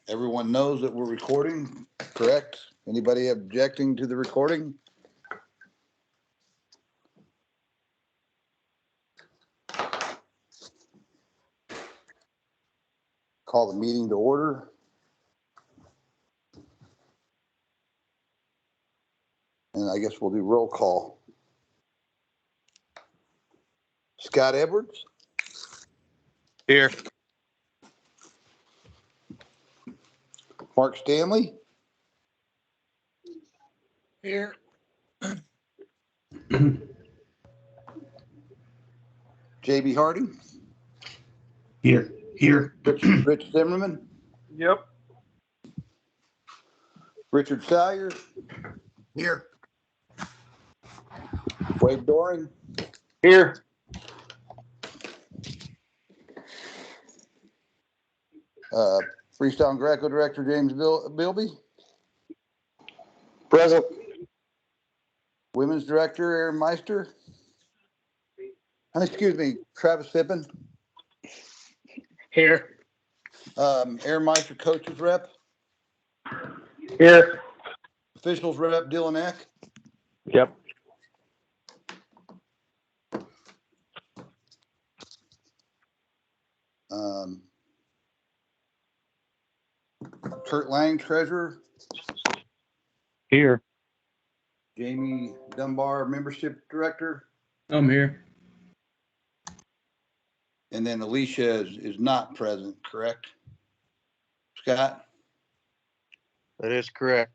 Everyone knows that we're recording, correct? Anybody objecting to the recording? Call the meeting to order. And I guess we'll do roll call. Scott Edwards? Here. Mark Stanley? Here. JB Harding? Here. Rich Zimmerman? Yep. Richard Salyer? Here. Wade Doring? Here. Freestyle and Greco Director James Bilby? Present. Women's Director Aaron Meister? Excuse me, Travis Pippin? Here. Aaron Meister, Coaches Rep? Here. Officials Rep Dylan Eck? Yep. Kurt Lang, Treasurer? Here. Jamie Dunbar, Membership Director? I'm here. And then Alicia is not present, correct? Scott? That is correct.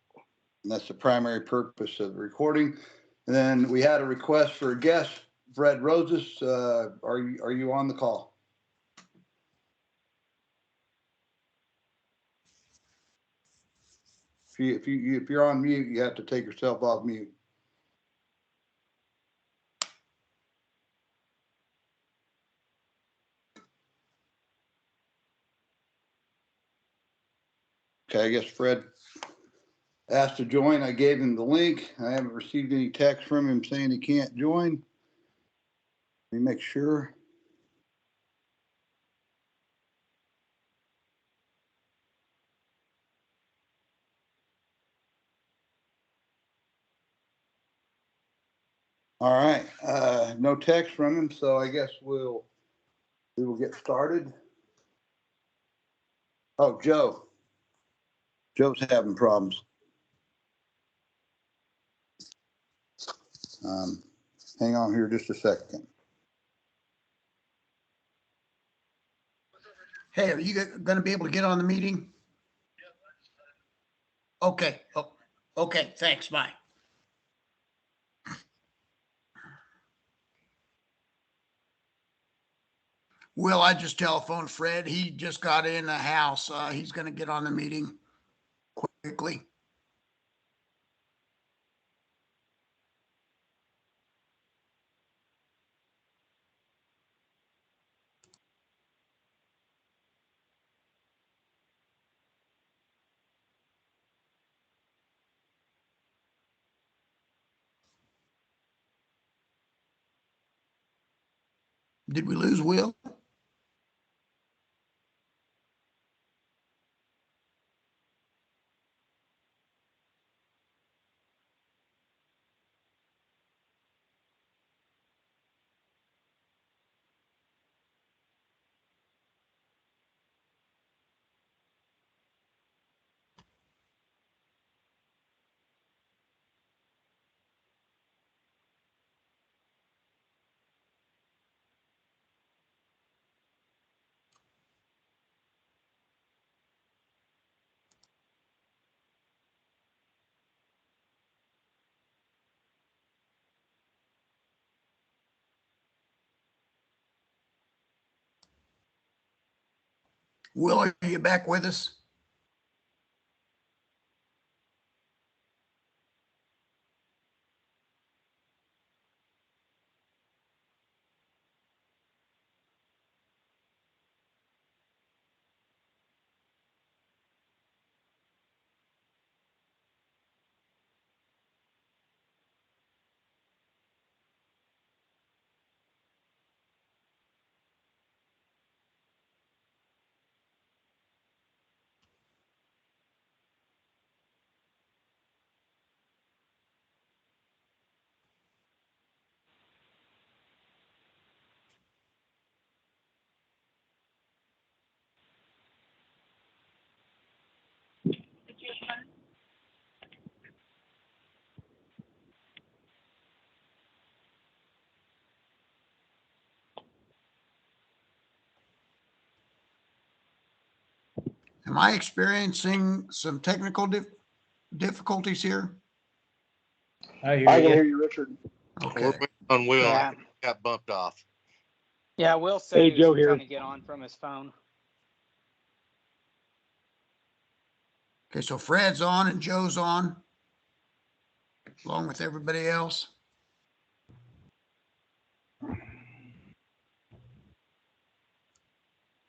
And that's the primary purpose of the recording. And then we had a request for a guest, Fred Roses. Are you on the call? If you're on mute, you have to take yourself off mute. Okay, I guess Fred asked to join. I gave him the link. I haven't received any text from him saying he can't join. Let me make sure. All right, no text from him, so I guess we will get started. Oh, Joe's having problems. Hang on here just a second. Hey, are you going to be able to get on the meeting? Okay. Oh, okay. Thanks. Bye. Will, I just telephoned Fred. He just got in the house. He's going to get on the meeting quickly. Did we lose Will? Will, are you back with us? Am I experiencing some technical difficulties here? I I hear can you. hear you, Richard. Okay. We're waiting on Will. Yeah. I think he got bumped off. Yeah, Will said Hey, he Joe was here. trying to get on from his phone. Okay, so Fred's on and Joe's on, along with everybody else.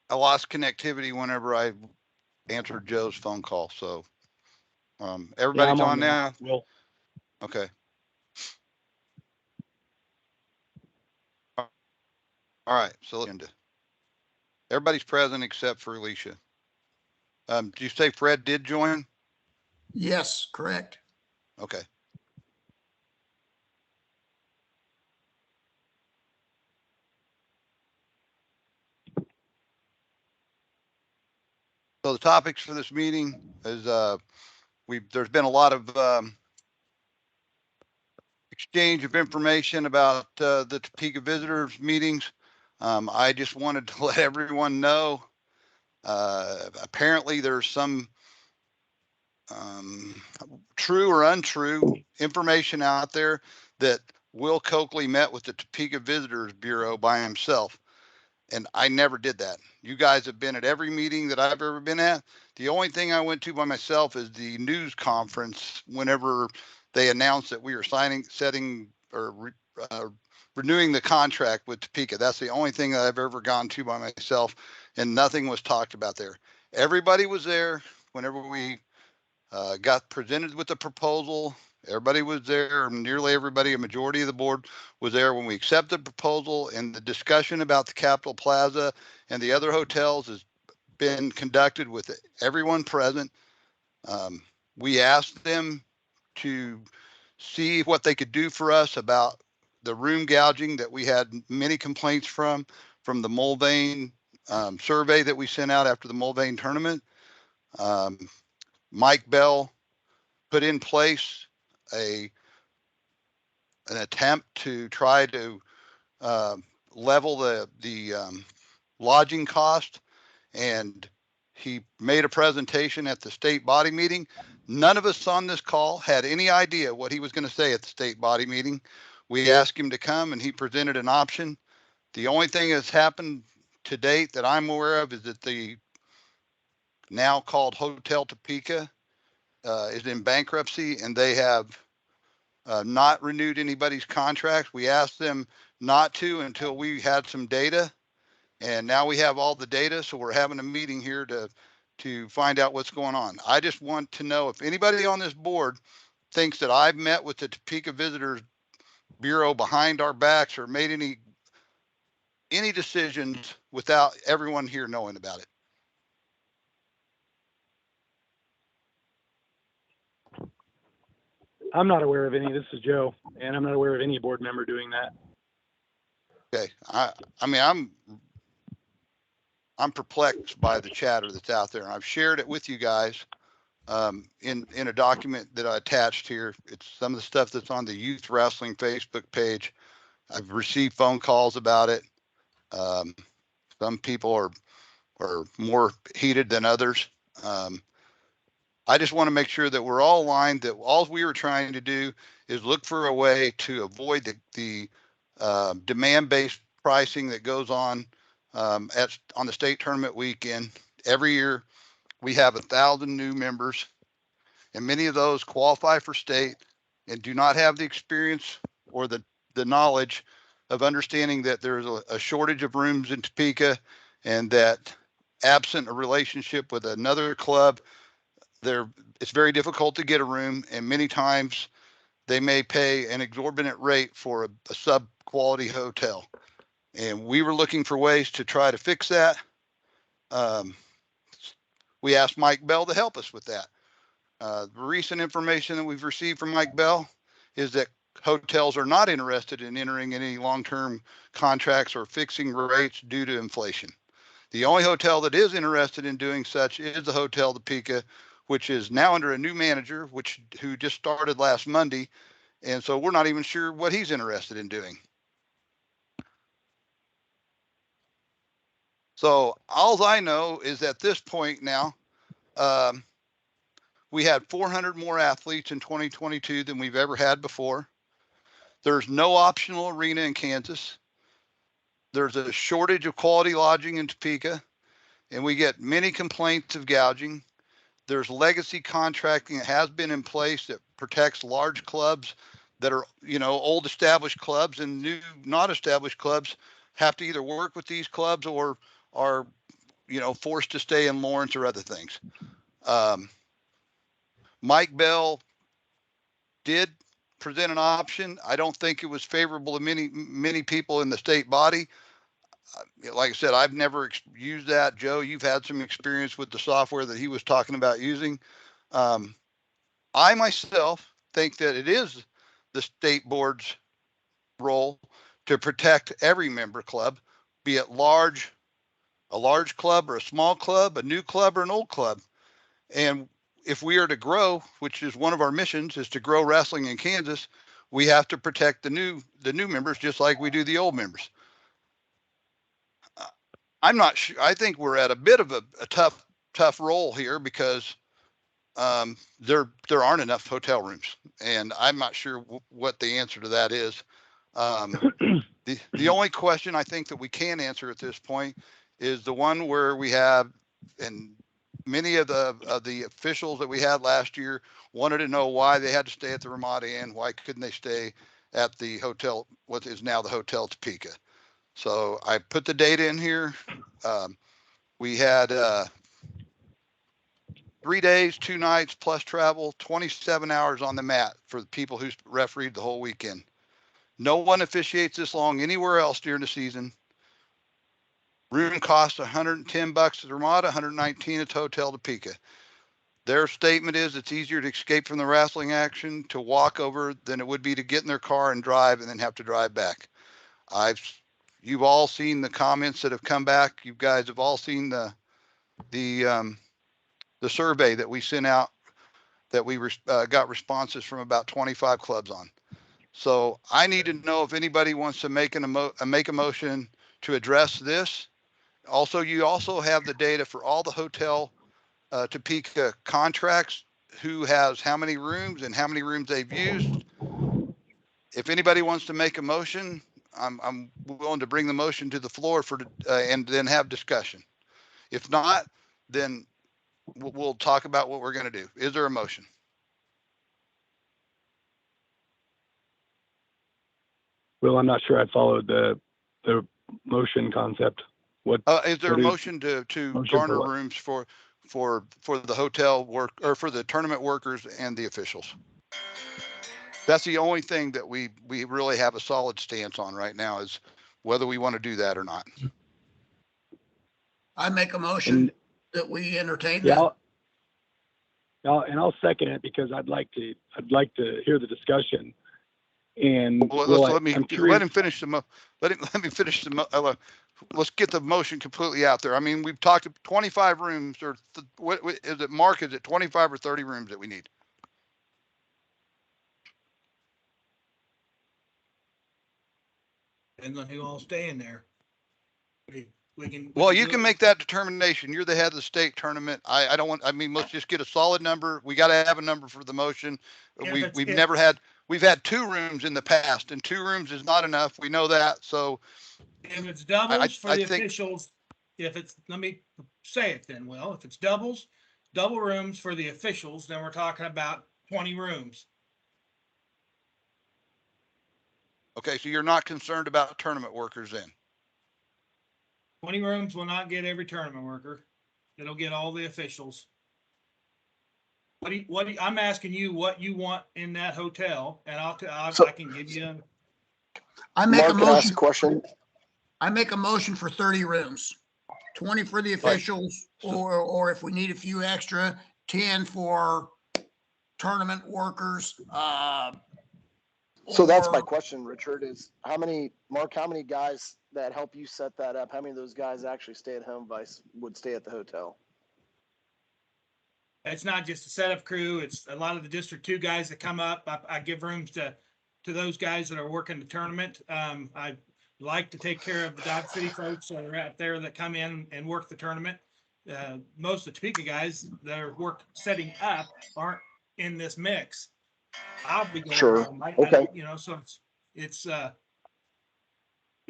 I lost connectivity whenever I answered Joe's phone call, so everybody's on now. Will. Okay. All right, so everybody's present except for Alicia. Do you say Fred did join? Yes, correct. Okay. So the topics for this meeting is there's been a lot of exchange of information about the Topeka visitors meetings. I just wanted to let everyone know. Apparently there's some true or untrue information out there that Will Coakley met with the Topeka Visitors Bureau by himself. And I never did that. You guys have been at every meeting that I've ever been at. The only thing I went to by myself is the news conference whenever they announced that we were renewing the contract with Topeka. That's the only thing that I've ever gone to by myself, and nothing was talked about there. Everybody was there whenever we got presented with the proposal. Everybody was there, nearly everybody, a majority of the board was there when we accepted the proposal, and the discussion about the Capitol Plaza and the other hotels has been conducted with everyone present. We asked them to see what they could do for us about the room gouging that we had many complaints from the Mulvane survey that we sent out after the Mulvane tournament. Mike Bell put in place an attempt to try to level the lodging cost, and he made a presentation at the state body meeting. None of us on this call had any idea what he was going to say at the state body meeting. We asked him to come and he presented an option. The only thing that's happened to date that I'm aware of is that the now called Hotel Topeka is in bankruptcy, and they have not renewed anybody's contract. We asked them not to until we had some data, and now we have all the data, so we're having a meeting here to find out what's going on. I just want to know if anybody on this board thinks that I've met with the Topeka Visitors Bureau behind our backs or made any decisions without everyone here knowing about it. I'm not aware of any. This is Joe, and I'm not aware of any board member doing that. Okay, I mean, I'm perplexed by the chatter that's out there, and I've shared it with you guys in a document that I attached here. It's some of the stuff that's on the Youth Wrestling Facebook page. I've received phone calls about it. Some people are more heated than others. I just want to make sure that we're all aligned, that all we were trying to do is look for a way to avoid the demand-based pricing that goes on on the state tournament weekend. Every year we have 1,000 new members, and many of those qualify for state and do not have the experience or the knowledge of understanding that there's a shortage of rooms in Topeka, and that absent a relationship with another club, it's very difficult to get a room, and many times they may pay an exorbitant rate for a sub-quality hotel. And we were looking for ways to try to fix that. We asked Mike Bell to help us with that. The recent information that we've received from Mike Bell is that hotels are not interested in entering any long-term contracts or fixing rates due to inflation. The only hotel that is interested in doing such is the Hotel Topeka, which is now under a new manager, who just started last Monday. And so we're not even sure what he's interested in doing. So all I know is at this point now, We had 400 more athletes in 2022 than we've ever had before. There's no optional arena in Kansas. There's a shortage of quality lodging in Topeka, and we get many complaints of gouging. There's legacy contracting that has been in place that protects large clubs that are, old established clubs, and new not established clubs have to either work with these clubs or are, forced to stay in Lawrence or other things. Mike Bell did present an option. I don't think it was favorable to many people in the state body. Like I said, I've never used that. Joe, you've had some experience with the software that he was talking about using. I myself think that it is the state board's role to protect every member club, be it a large club or a small club, a new club or an old club. And if we are to grow, which is one of our missions, is to grow wrestling in Kansas, we have to protect the new members just like we do the old members. I'm not sure. I think we're at a bit of a tough role here because there aren't enough hotel rooms, and I'm not sure what the answer to that is. The only question I think that we can answer at this point is the one where we have, and many of the officials that we had last year wanted to know why they had to stay at the Ramada Inn. Why couldn't they stay at the hotel, what is now the Hotel Topeka? So I put the data in here. We had 3 days, 2 nights plus travel, 27 hours on the mat for the people who refereed the whole weekend. No one officiates this long anywhere else during the season. Room costs $110 at the Ramada, $119 at the Hotel Topeka. Their statement is it's easier to escape from the wrestling action to walk over than it would be to get in their car and drive and then have to drive back. You've all seen the comments that have come back. You guys have all seen the survey that we sent out that we got responses from about 25 clubs on. So I need to know if anybody wants to make a motion to address this. Also, you also have the data for all the Hotel Topeka contracts, who has how many rooms and how many rooms they've used. If anybody wants to make a motion, I'm willing to bring the motion to the floor and then have discussion. If not, then we'll talk about what we're going to do. Is there a motion? Well, I'm not sure I followed the motion concept. What? Is there a motion to garner for rooms for the hotel work or for the tournament workers and the officials? That's the only thing that we really have a solid stance on right now, is whether we want to do that or not. I make a motion that we entertain Yeah, that. I'll second it because I'd like to hear the discussion. And Let me finish let's get the motion completely out there. I mean, we've talked 25 rooms, or what is it, Mark? Is it 25 or 30 rooms that we need? Depends on who all staying there. You can make that determination. You're the head of the state tournament. Let's just get a solid number. We got to have a number for the motion. We've had 2 rooms in the past, and 2 rooms is not enough. We know that. So if it's doubles for the officials, let me say it then, Will, if it's double rooms for the officials, then we're talking about 20 rooms. Okay, so you're not concerned about tournament workers then? 20 rooms will not get every tournament worker. It'll get all the officials. I'm asking you what you want in that hotel, and I can give you. I make a motion. Ask a question. I make a motion for 30 rooms, 20 for the officials, or if we need a few extra, 10 for tournament workers. So that's my question, Richard, is how many guys that help you set that up, how many of those guys actually stay at home would stay at the hotel? It's not just a setup crew. It's a lot of the District 2 guys that come up. I give rooms to those guys that are working the tournament. I like to take care of the Dodge City folks that are out there that come in and work the tournament. most of the Topeka guys that are setting up aren't in this mix. I'll be going Sure. home. Okay. So it's Okay,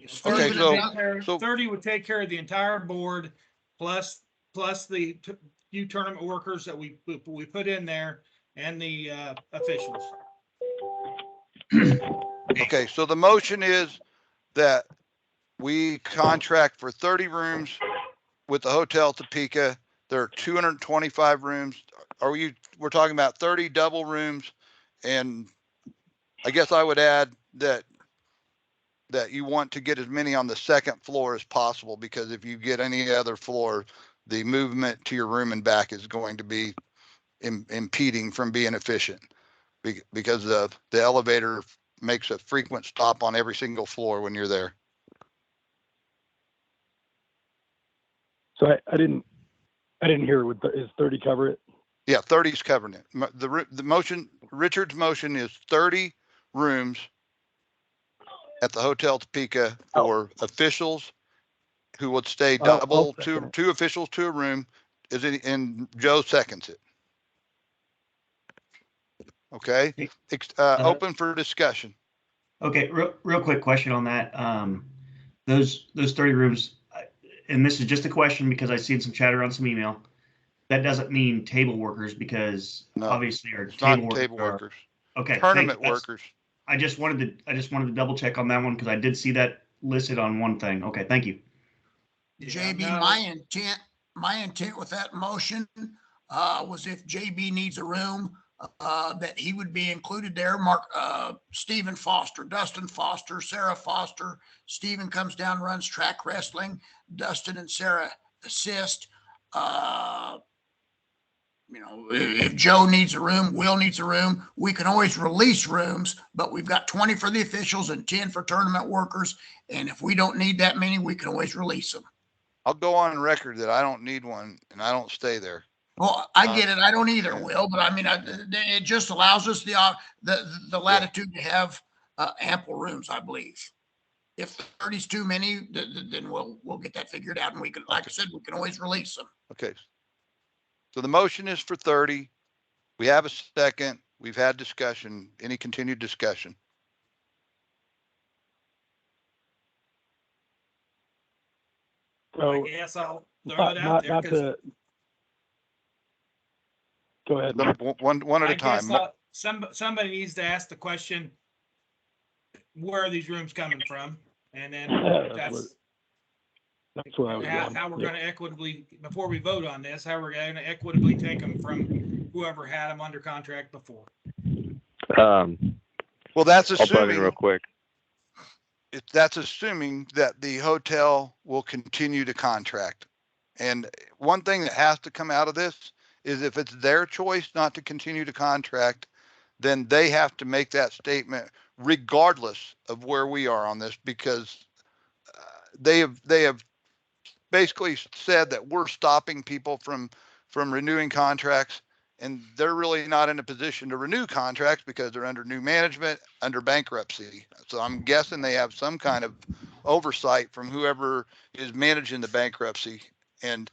30 would so- take care- so- 30 would take care of the entire board plus the few tournament workers that we put in there and the officials. Okay, so the motion is that we contract for 30 rooms with the Hotel Topeka. There are 225 rooms. We're talking about 30 double rooms. And I guess I would add that you want to get as many on the second floor as possible, because if you get any other floor, the movement to your room and back is going to be impeding from being efficient, because the elevator makes a frequent stop on every single floor when you're there. So I didn't hear, is 30 cover it? Yeah, 30's covering it. The motion, Richard's motion is 30 rooms at the Hotel Topeka for officials who would stay I'll double, second it. two officials to a room. And Joe seconds it. Okay, open for discussion. Okay, real quick question on that. Those 30 rooms, and this is just a question because I seen some chatter on some email. That doesn't mean table workers, because No, obviously our It's not table table workers. workers, Okay, tournament thank you. workers. I just wanted to double check on that one because I did see that listed on one thing. Okay, thank you. JB, no. my intent with that motion was if JB needs a room, that he would be included there. Mark, Stephen Foster, Dustin Foster, Sarah Foster. Stephen comes down, runs track wrestling. Dustin and Sarah assist. If Joe needs a room, Will needs a room, we can always release rooms, but we've got 20 for the officials and 10 for tournament workers. And if we don't need that many, we can always release them. I'll go on record that I don't need one and I don't stay there. Well, I get it. I don't either, yeah. Will, but I mean, it just allows us the latitude to have ample rooms, I believe. If 30's too many, then we'll get that figured out, and we can, like I said, we can always release them. Okay. So the motion is for 30. We have a second. We've had discussion. Any continued discussion? So I guess I'll throw it out there. not to, go ahead. One at a I guess time. somebody needs to ask the question, where are these rooms coming from? And then That's where I was going. how we're Yeah. going to equitably, before we vote on this, how we're going to equitably take them from whoever had them under contract before. Well, that's I'll butt in assuming real quick. that's assuming that the hotel will continue to contract. And one thing that has to come out of this is if it's their choice not to continue to contract, then they have to make that statement regardless of where we are on this, because they have basically said that we're stopping people from renewing contracts, and they're really not in a position to renew contracts because they're under new management, under bankruptcy. So I'm guessing they have some kind of oversight from whoever is managing the bankruptcy. And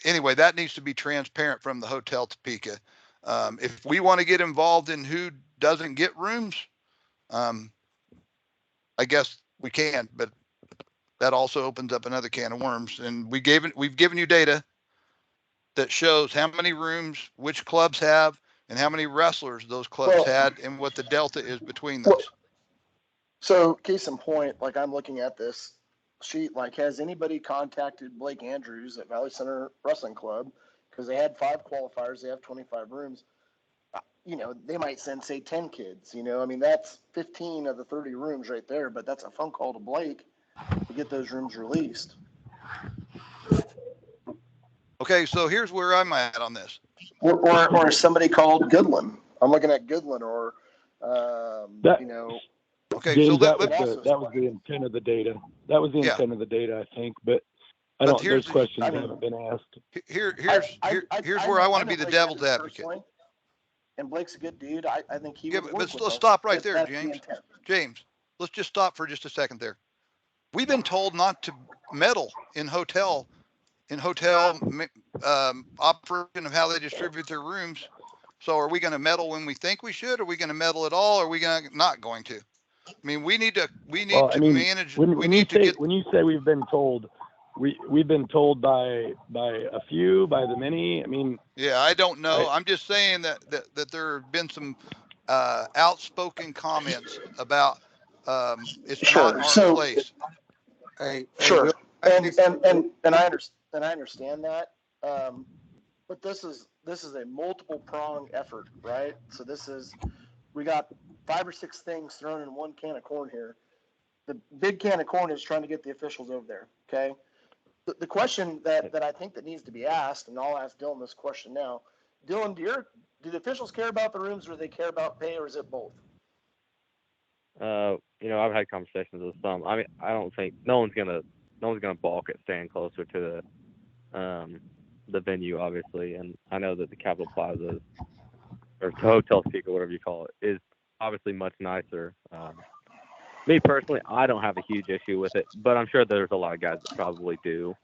anyway, that needs to be transparent from the Hotel Topeka. If we want to get involved in who doesn't get rooms, I guess we can, but that also opens up another can of worms. And we've given you data that shows how many rooms which clubs have and how many wrestlers those clubs had and what the delta is between those. So case in point, like I'm looking at this sheet, like has anybody contacted Blake Andrews at Valley Center Wrestling Club? Because they had 5 qualifiers, they have 25 rooms. They might send, say, 10 kids, I mean, that's 15 of the 30 rooms right there, but that's a phone call to Blake to get those rooms released. Okay, so here's where I'm at on this. Or somebody called Goodland. I'm looking at Goodland or, Okay, James, so that was the intent of the data. That was the intent of the data, I think, but those questions haven't been asked. Here's where I want to be the devil's advocate. And Blake's a good dude. I think he would work but with let's us, stop right but there, that's the James. intent. James, let's just stop for just a second there. we've been told not to meddle in hotel operation of how they distribute their rooms. So are we going to meddle when we think we should? Are we going to meddle at all? Or are we not going to? I mean, we need to manage. When you say we've been told, we've been told by a few, by the many. I mean, yeah, I don't know. I'm just saying that there have been some outspoken comments about it's not our place. Sure. And I understand that. But this is a multiple prong effort, right? So we got 5 or 6 things thrown in one can of corn here. The big can of corn is trying to get the officials over there. Okay. The question that I think that needs to be asked, and I'll ask Dylan this question now. Dylan, do the officials care about the rooms, or do they care about pay, or is it both? I've had conversations with some. I mean, I don't think no one's gonna balk at staying closer to the venue, obviously. And I know that the Capitol Plaza or Hotel Seek or whatever you call it is obviously much nicer. Me personally, I don't have a huge issue with it, but I'm sure there's a lot of guys that probably do.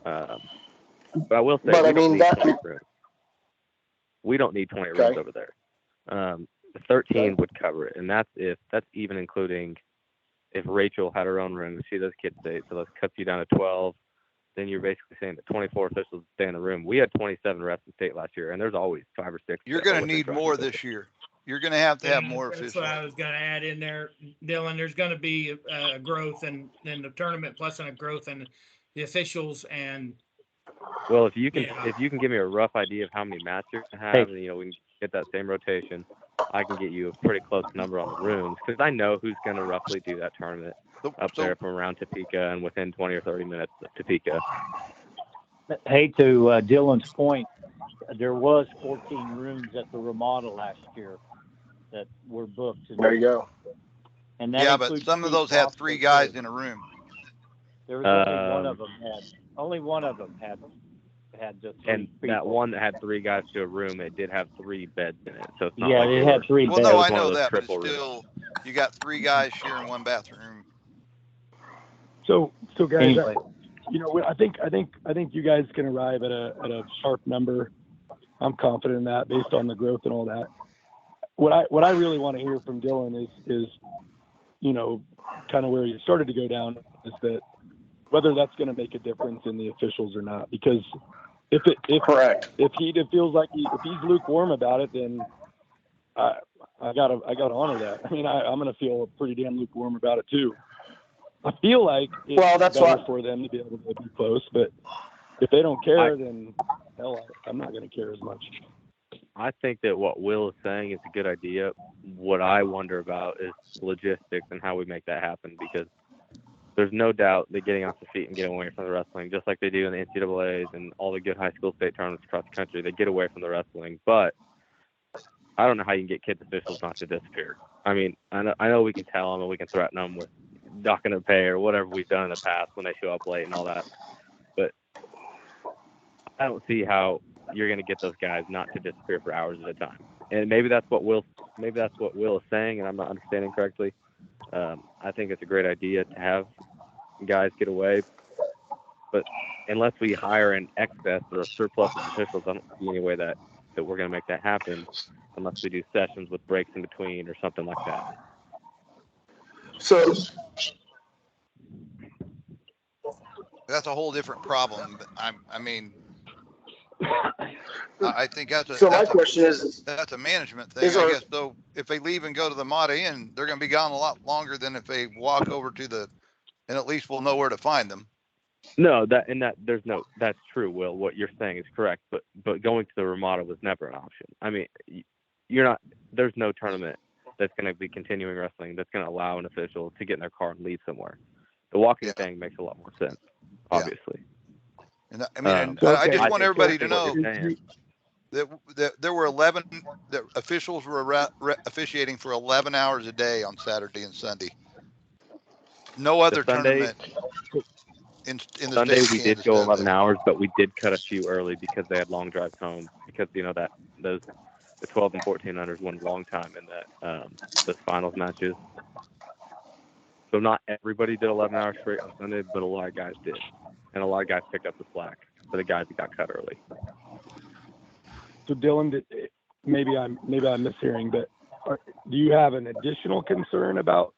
But I will say, we don't need 20 rooms. We don't need 20 rooms over there. 13 would cover it, and that's even including if Rachel had her own room. She does kid state, so that cuts you down to 12. Then you're basically saying that 24 officials stay in the room. We had 27 refs in state last year, and there's always 5 or 6. You're going to need more this year. You're going to have more officials. That's what I was going to add in there, Dylan. There's going to be a growth in the tournament, plus a growth in the officials. And well, if you can give me a rough idea of how many matches you're going to have, and we can get that same rotation, I can get you a pretty close number on the rooms, because I know who's going to roughly do that tournament up there from around Topeka and within 20 or 30 minutes of Topeka. Hey, to Dylan's point, there was 14 rooms at the remodel last year that were booked. There you go. And that but some of those had 3 guys in a room. There was only one of them had just 3 and people. That one that had 3 guys to a room, it did have 3 beds in it. So it's not it had 3 beds. Well, no, I know that, but it's still, you got 3 guys sharing one bathroom. So guys, anyway. I think you guys can arrive at a sharp number. I'm confident in that based on the growth and all that. What I really want to hear from Dylan is kind of where he started to go down, is that whether that's going to make a difference in the officials or not. Because if he feels like if he's lukewarm about it, then I gotta honor that. I mean, I'm going to feel pretty damn lukewarm about it too. I feel like it's better for them to be able to be close, but if they don't care, then hell, I'm not going to care as much. I think that what Will is saying is a good idea. What I wonder about is logistics and how we make that happen, because there's no doubt that getting off the feet and getting away from the wrestling, just like they do in the NCAAs and all the good high school state tournaments across the country, they get away from the wrestling. But I don't know how you can get kids officials not to disappear. I mean, I know we can tell them and we can threaten them with not going to pay or whatever we've done in the past when they show up late and all that. But I don't see how you're going to get those guys not to disappear for hours at a time. And maybe that's what Will is saying, and I'm not understanding correctly. I think it's a great idea to have guys get away, but unless we hire an excess or a surplus of officials, I don't see any way that we're going to make that happen unless we do sessions with breaks in between or something like that. So that's a whole different problem. I mean, I think that's a management thing. I guess though, if they leave and go to the Mott Inn, they're going to be gone a lot longer than if they walk over to and at least we'll know where to find them. No, that's true, Will. What you're saying is correct, but going to the remodel was never an option. I mean, there's no tournament that's going to be continuing wrestling that's going to allow an official to get in their car and leave somewhere. The walking thing makes a lot more sense, obviously. And I mean, I just want everybody to know that there were 11 that officials were officiating for 11 hours a day on Saturday and Sunday. No other tournament in the Sunday state we did go 11 hours, but we did cut a few early because they had long drives home, because that the 12 and 14 unders went a long time in that those finals matches. So not everybody did 11 hours straight on Sunday, but a lot of guys did. And a lot of guys picked up the slack for the guys that got cut early. So Dylan, maybe I'm mishearing, but do you have an additional concern about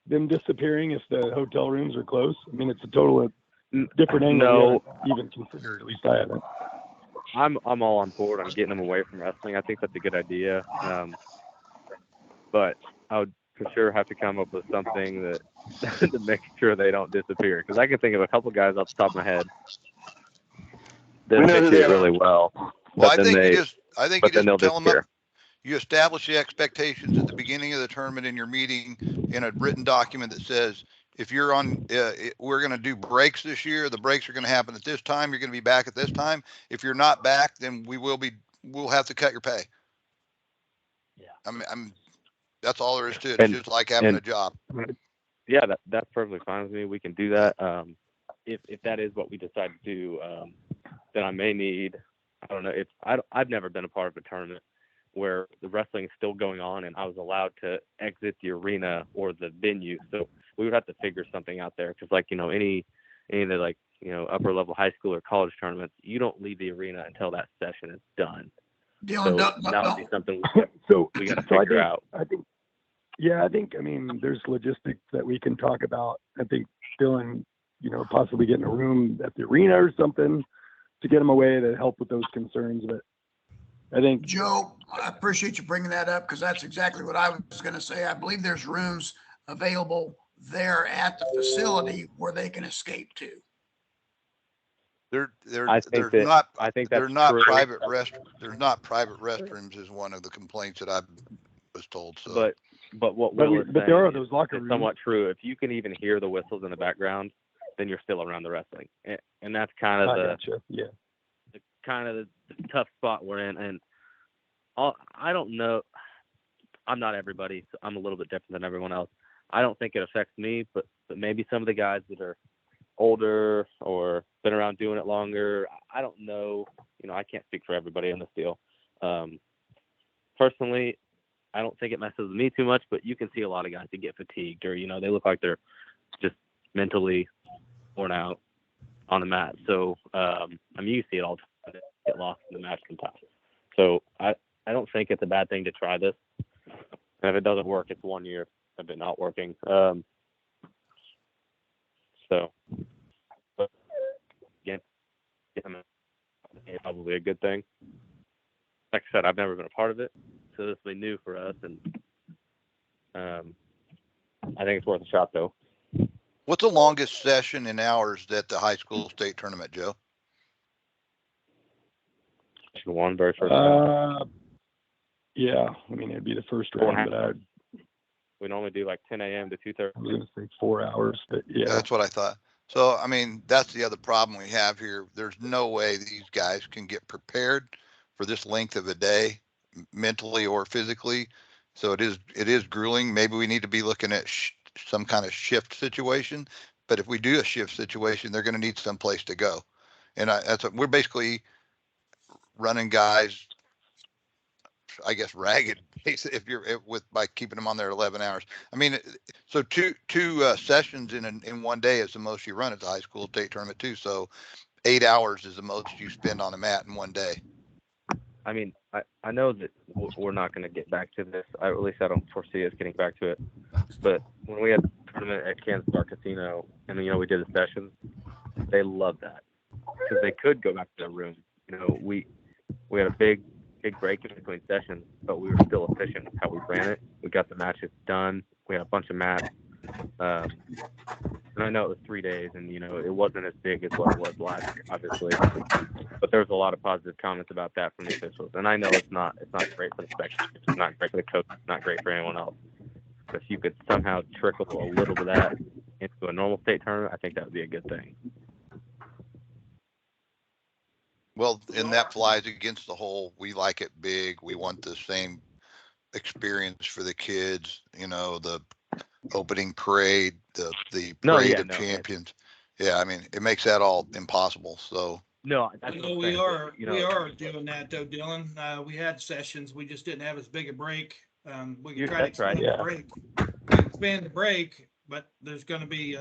them disappearing if the hotel rooms are closed? I mean, it's a total different angle. No, even considered. At least I haven't. I'm all on board on getting them away from wrestling. I think that's a good idea. But I would for sure have to come up with something that to make sure they don't disappear. Because I can think of a couple guys off the top of my head that officiate really well. Well, I then think they, you just they'll tell them disappear. up. You establish the expectations at the beginning of the tournament in your meeting in a written document that says, if you're on, we're going to do breaks this year. The breaks are going to happen at this time. You're going to be back at this time. If you're not back, then we'll have to cut your pay. Yeah. I mean, that's all there is to it. It's just like having a job. Yeah, that's perfectly fine with me. We can do that. If that is what we decide to do, then I may need, I don't know. I've never been a part of a tournament where the wrestling is still going on and I was allowed to exit the arena or the venue. So we would have to figure something out there. Cause like, any of the like, upper level high school or college tournaments, you don't leave the arena until that session is done. Dylan, so that would be something we got to figure out. I mean, there's logistics that we can talk about. I think Dylan, possibly getting a room at the arena or something to get them away to help with those concerns. But I think, Joe, I appreciate you bringing that up because that's exactly what I was going to say. I believe there's rooms available there at the facility where they can escape to. There's not private restrooms is one of the complaints that I was told. So, but what Will is saying there are those locker rooms. Is somewhat true. If you can even hear the whistles in the background, then you're still around the wrestling, and that's kind of the tough spot we're in. And I don't know. I'm not everybody. So I'm a little bit different than everyone else. I don't think it affects me, but maybe some of the guys that are older or been around doing it longer. I don't know. I can't speak for everybody on this deal. Personally, I don't think it messes with me too much, but you can see a lot of guys that get fatigued or, they look like they're just mentally worn out on the mat. So, you see it all the time. They get lost in the match sometimes. So I don't think it's a bad thing to try this. And if it doesn't work, it's 1 year of it not working. So, but again, it's probably a good thing. Like I said, I've never been a part of it, so this will be new for us, and I think it's worth a shot, though. What's the longest session in hours at the high school state tournament, Joe? Session 1, very first round. Yeah, I mean, it'd be the first round, but we normally do like 10 a.m. to 2:30. I was going to say 4 hours, but yeah. That's what I thought. So, I mean, that's the other problem we have here. There's no way these guys can get prepared for this length of a day, mentally or physically. So it is grueling. Maybe we need to be looking at some kind of shift situation. But if we do a shift situation, they're going to need some place to go. And we're basically running guys, I guess, ragged by keeping them on there 11 hours. I mean, so two sessions in one day is the most you run at the high school state tournament too. So 8 hours is the most you spend on a mat in one day. I mean, I know that we're not going to get back to this. At least I don't foresee us getting back to it. But when we had the tournament at Kansas Star Casino, and we did the sessions, they loved that because they could go back to their room. We had a big break in between sessions, but we were still efficient with how we ran it. We got the matches done. We had a bunch of mats. And I know it was 3 days, and it wasn't as big as what it was last year, obviously. But there was a lot of positive comments about that from the officials. And I know it's not great for the spectators, it's not great for the coach, it's not great for anyone else. But if you could somehow trickle a little bit of that into a normal state tournament, I think that would be a good thing. Well, and that flies against the whole, we like it big. We want the same experience for the kids, the opening parade, the parade of champions. Yeah, I mean, it makes that all impossible. So we are doing that though, Dylan. We had sessions, we just didn't have as big a break. We could try to expand the break. Expand the break, but there's going to be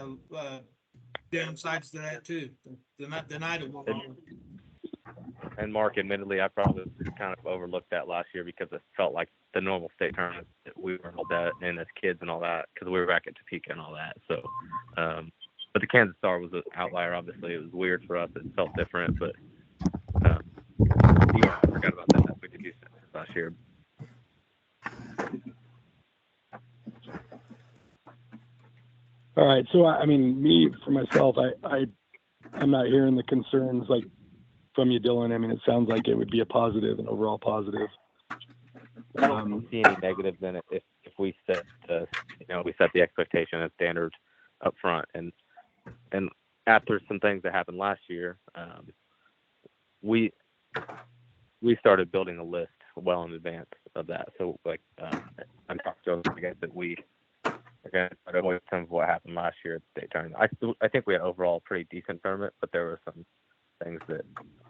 downsides to that too. The night it will. And Mark, admittedly, I probably kind of overlooked that last year because it felt like the normal state tournament that we were involved at and as kids and all that, because we were back at Topeka and all that. So, but the Kansas Star was an outlier. Obviously, it was weird for us. It felt different, but I forgot about that. We did use that last year. All right. So, I mean, me, for myself, I'm not hearing the concerns like from you, Dylan. I mean, it sounds like it would be a positive, an overall positive. I don't see any negatives in it if we set we set the expectation and standard up front, and after some things that happened last year, we started building a list well in advance of that. So like I'm talking to guys that we are going to try to avoid some of what happened last year at the state tournament. I think we had overall a pretty decent tournament, but there were some things that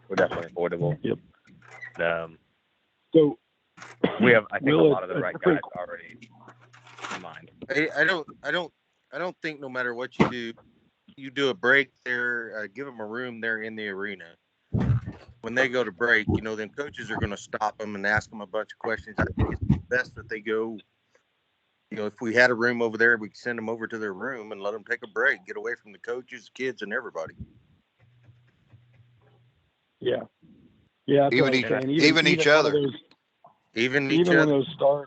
were definitely avoidable. Yep. So we have, I think, a lot of the right guys already in mind. I don't think no matter what you do a break there, give them a room there in the arena. When they go to break, then coaches are going to stop them and ask them a bunch of questions. I think it's best that they go. If we had a room over there, we could send them over to their room and let them take a break, get away from the coaches, kids, and everybody. Yeah. Yeah. Even each other. Even when those star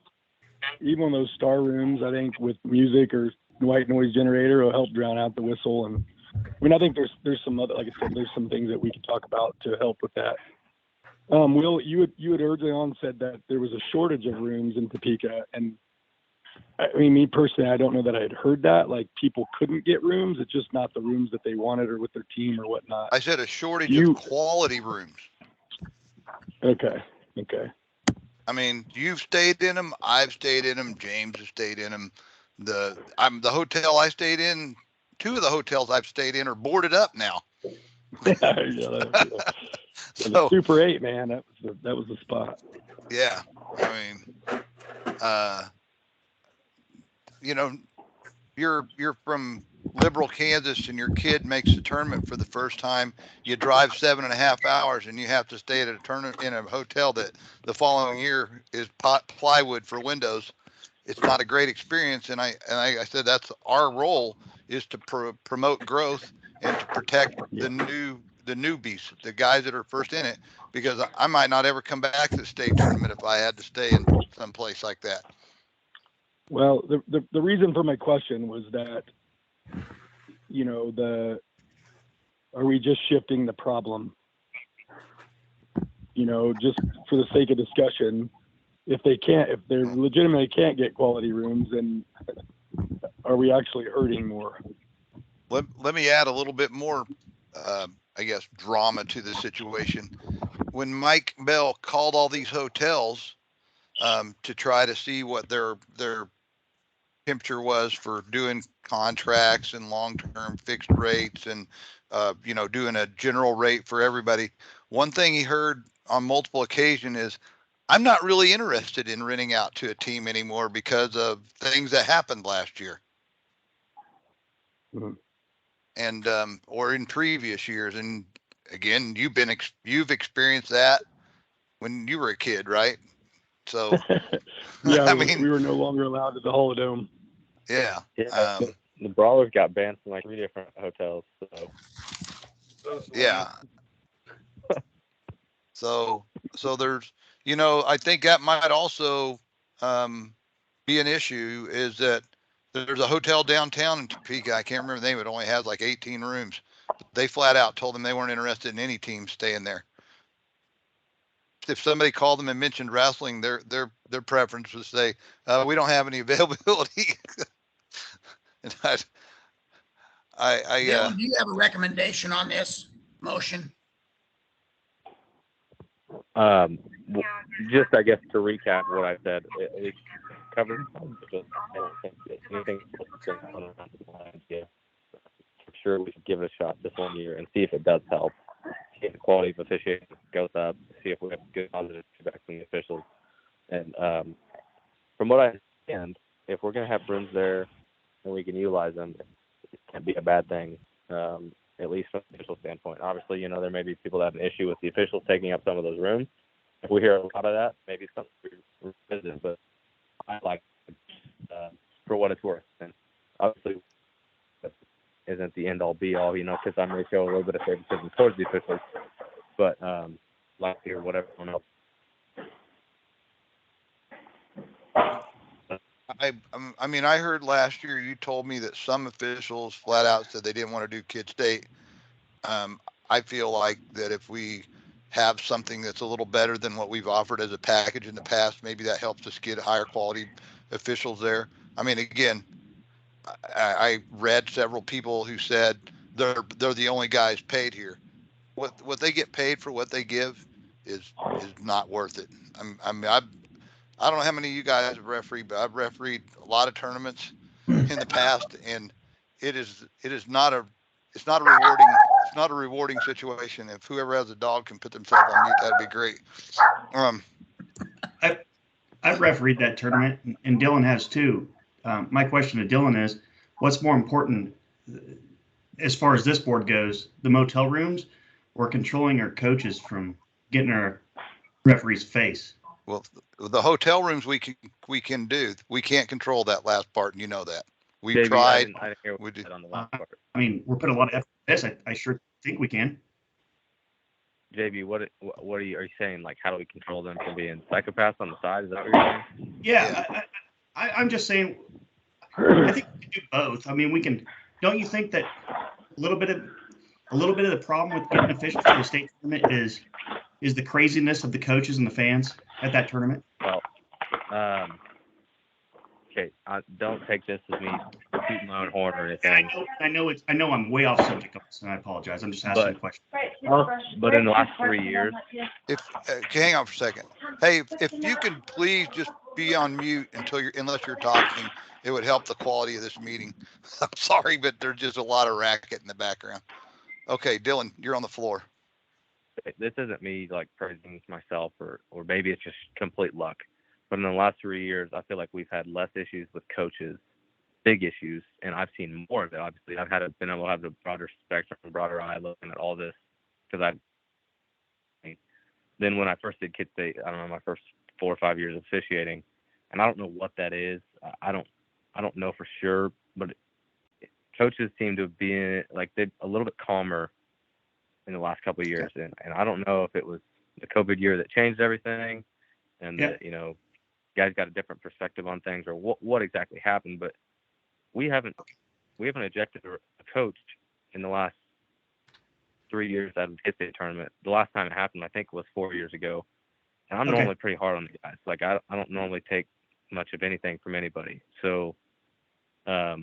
rooms, I think with music or white noise generator will help drown out the whistle. And I mean, I think there's some other, like I said, there's some things that we could talk about to help with that. Will, you had early on said that there was a shortage of rooms in Topeka, and I mean, me personally, I don't know that I had heard that. Like, people couldn't get rooms. It's just not the rooms that they wanted or with their team or whatnot. I said a shortage of quality rooms. Okay. I mean, you've stayed in them. I've stayed in them. James has stayed in them. The hotel I stayed in. 2 of the hotels I've stayed in are boarded up now. So, Super 8, man, that was the spot. Yeah, I mean, you're from Liberal, Kansas, and your kid makes the tournament for the first time. You drive 7.5 hours, and you have to stay at a tournament in a hotel that the following year is plywood for windows. It's not a great experience, and I said that's our role, is to promote growth and to protect the newbies, the guys that are first in it, because I might not ever come back to the state tournament if I had to stay in some place like that. Well, the reason for my question was that, are we just shifting the problem? Just for the sake of discussion, if they legitimately can't get quality rooms, then are we actually hurting more? Let me add a little bit more, I guess, drama to the situation. When Mike Bell called all these hotels to try to see what their temperature was for doing contracts and long-term fixed rates and doing a general rate for everybody, one thing he heard on multiple occasions is, I'm not really interested in renting out to a team anymore because of things that happened last year. Mm-hmm. And or in previous years. And again, you've experienced that when you were a kid, right? So yeah, I mean, we were no longer allowed at the Holodome. Yeah. The Brawlers got banned from like 3 different hotels. Yeah. So there's, I think that might also be an issue, is that there's a hotel downtown in Topeka. I can't remember the name. It only has like 18 rooms. But they flat out told them they weren't interested in any team staying there. If somebody called them and mentioned wrestling, their preference was say, we don't have any availability. And Dylan, do you have a recommendation on this motion? Just, I guess, to recap what I said, it covered. I don't think that anything going on the line yet. For sure, we should give it a shot this one year and see if it does help. See if the quality of officiating goes up. See if we have good positive feedback from the officials. And from what I understand, if we're going to have rooms there and we can utilize them, it can't be a bad thing, at least from the official standpoint. Obviously, there may be people that have an issue with the officials taking up some of those rooms. If we hear a lot of that, maybe it's something we revisit, but I like it, for what it's worth. And obviously, that isn't the end all be all, because I may show a little bit of favoritism towards the officials, but like to hear what everyone else. I heard last year you told me that some officials flat out said they didn't want to do Kid State. I feel like that if we have something that's a little better than what we've offered as a package in the past, maybe that helps us get higher quality officials there. Again, I read several people who said they're the only guys paid here. What they get paid for what they give is not worth it. I don't know how many of you guys have refereed, but I've refereed a lot of tournaments in the past, and it's not a rewarding situation. If whoever has a dog can put themselves on mute, that'd be great. I've refereed that tournament, and Dylan has too. My question to Dylan is, what's more important as far as this board goes, the motel rooms or controlling our coaches from getting our referee's face? Well, the hotel rooms we can do. We can't control that last part, and you know that. We've tried. I didn't hear what you said on the last part. We're putting a lot of effort into this. I sure think we can. JB, what are you saying? Like, how do we control them from being psychopaths on the side? Is that what you're saying? Yeah. I'm just saying, I think we can do both. We can. Don't you think that a little bit of the problem with getting officials for the state tournament is the craziness of the coaches and the fans at that tournament? Well, okay, don't take this as me shooting my own horn or anything. I know I'm way off subject, and I apologize. I'm just asking a question. But in the last 3 years, hang on for a second. Hey, if you can please just be on mute unless you're talking, it would help the quality of this meeting. I'm sorry, but there's just a lot of racket in the background. Okay, Dylan, you're on the floor. This isn't me like praising myself or maybe it's just complete luck. But in the last 3 years, I feel like we've had less issues with coaches, big issues, and I've seen more of it. Obviously, I've been able to have a broader spectrum, a broader eye looking at all this because then when I first did Kid State, I don't know, my first 4 or 5 years of officiating, and I don't know what that is. I don't know for sure, but coaches seem to be like they're a little bit calmer in the last couple of years, and I don't know if it was the COVID year that changed everything, and that guys got a different perspective on things, or what exactly happened. But we haven't ejected a coach in the last 3 years out of the Kid State tournament. The last time it happened, I think, was 4 years ago. And I'm normally pretty hard on the guys. Like I don't normally take much of anything from anybody. So I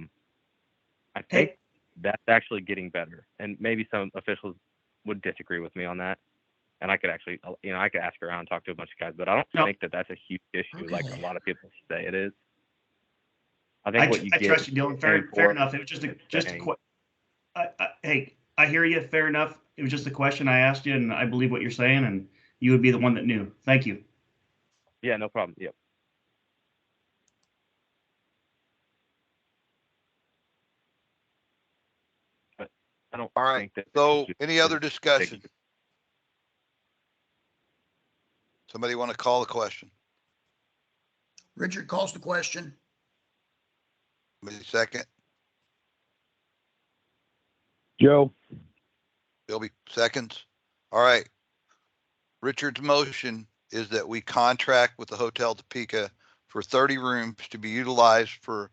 think that's actually getting better. And maybe some officials would disagree with me on that. And I could actually, I could ask around and talk to a bunch of guys, but I don't think that that's a huge issue like a lot of people say it is. I think I trust you, Dylan. Fair enough. It was just a question. Hey, I hear you. Fair enough. It was just a question I asked you, and I believe what you're saying, and you would be the one that knew. Thank you. Yeah, no problem. Yep. But I don't think that. So, any other discussion? Somebody want to call the question? Richard calls the question. Somebody second? Joe. Bilby seconds. All right. Richard's motion is that we contract with the Hotel Topeka for 30 rooms to be utilized for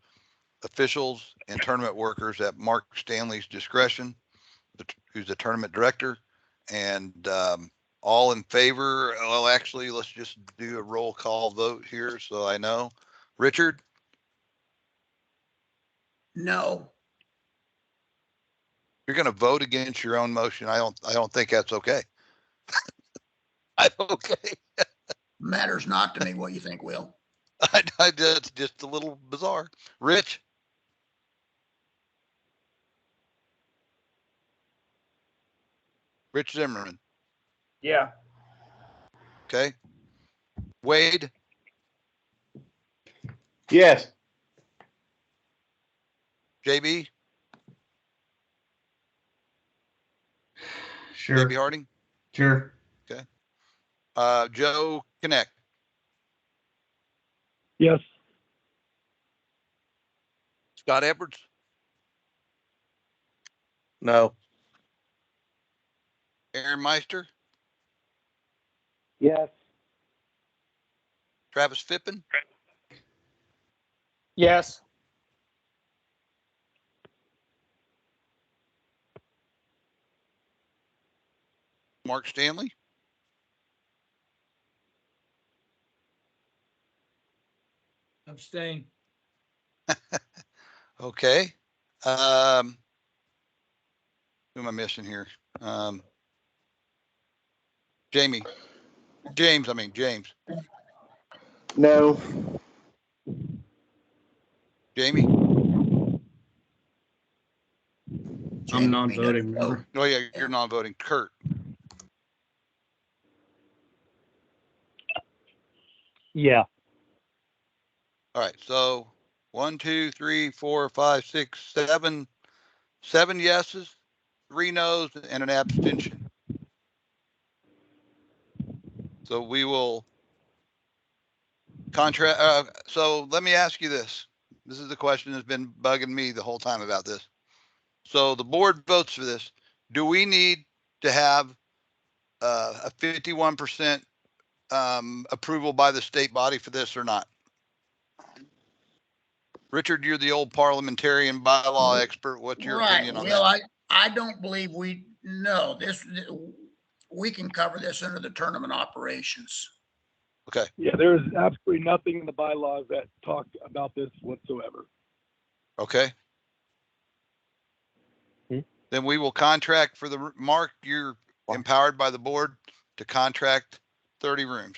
officials and tournament workers at Mark Stanley's discretion, who's the tournament director. And all in favor? Well, actually, let's just do a roll call vote here so I know. Richard? No. You're going to vote against your own motion. I don't think that's okay. I'm okay. Matters not to me what you think, Will. It's just a little bizarre. Rich? Rich Zimmerman? Yeah. Okay. Wade? Yes. JB, Sure. JB Harding, Sure. Joe Connect, Yes. Scott Edwards, No. Aaron Meister, Yes. Travis Fippen, Yes. Mark Stanley, Abstain. okay. Who am I missing here? James. No. Jamie. I'm non-voting, remember? Oh yeah, you're non-voting. Kurt. Yeah. All right. So 1, 2, 3, 4, 5, 6, 7, 7 yeses, 3 noes, and an abstention. So we will contract. So let me ask you this. This is the question that's been bugging me the whole time about this. So the board votes for this. Do we need to have a 51% approval by the state body for this or not? Richard, you're the old parliamentarian bylaw expert. What's your opinion on Well, that? I don't believe we can cover this under the tournament operations. Okay. Yeah, there is absolutely nothing in the bylaws that talk about this whatsoever. Okay. Then we will contract for the, Mark, you're empowered by the board to contract 30 rooms.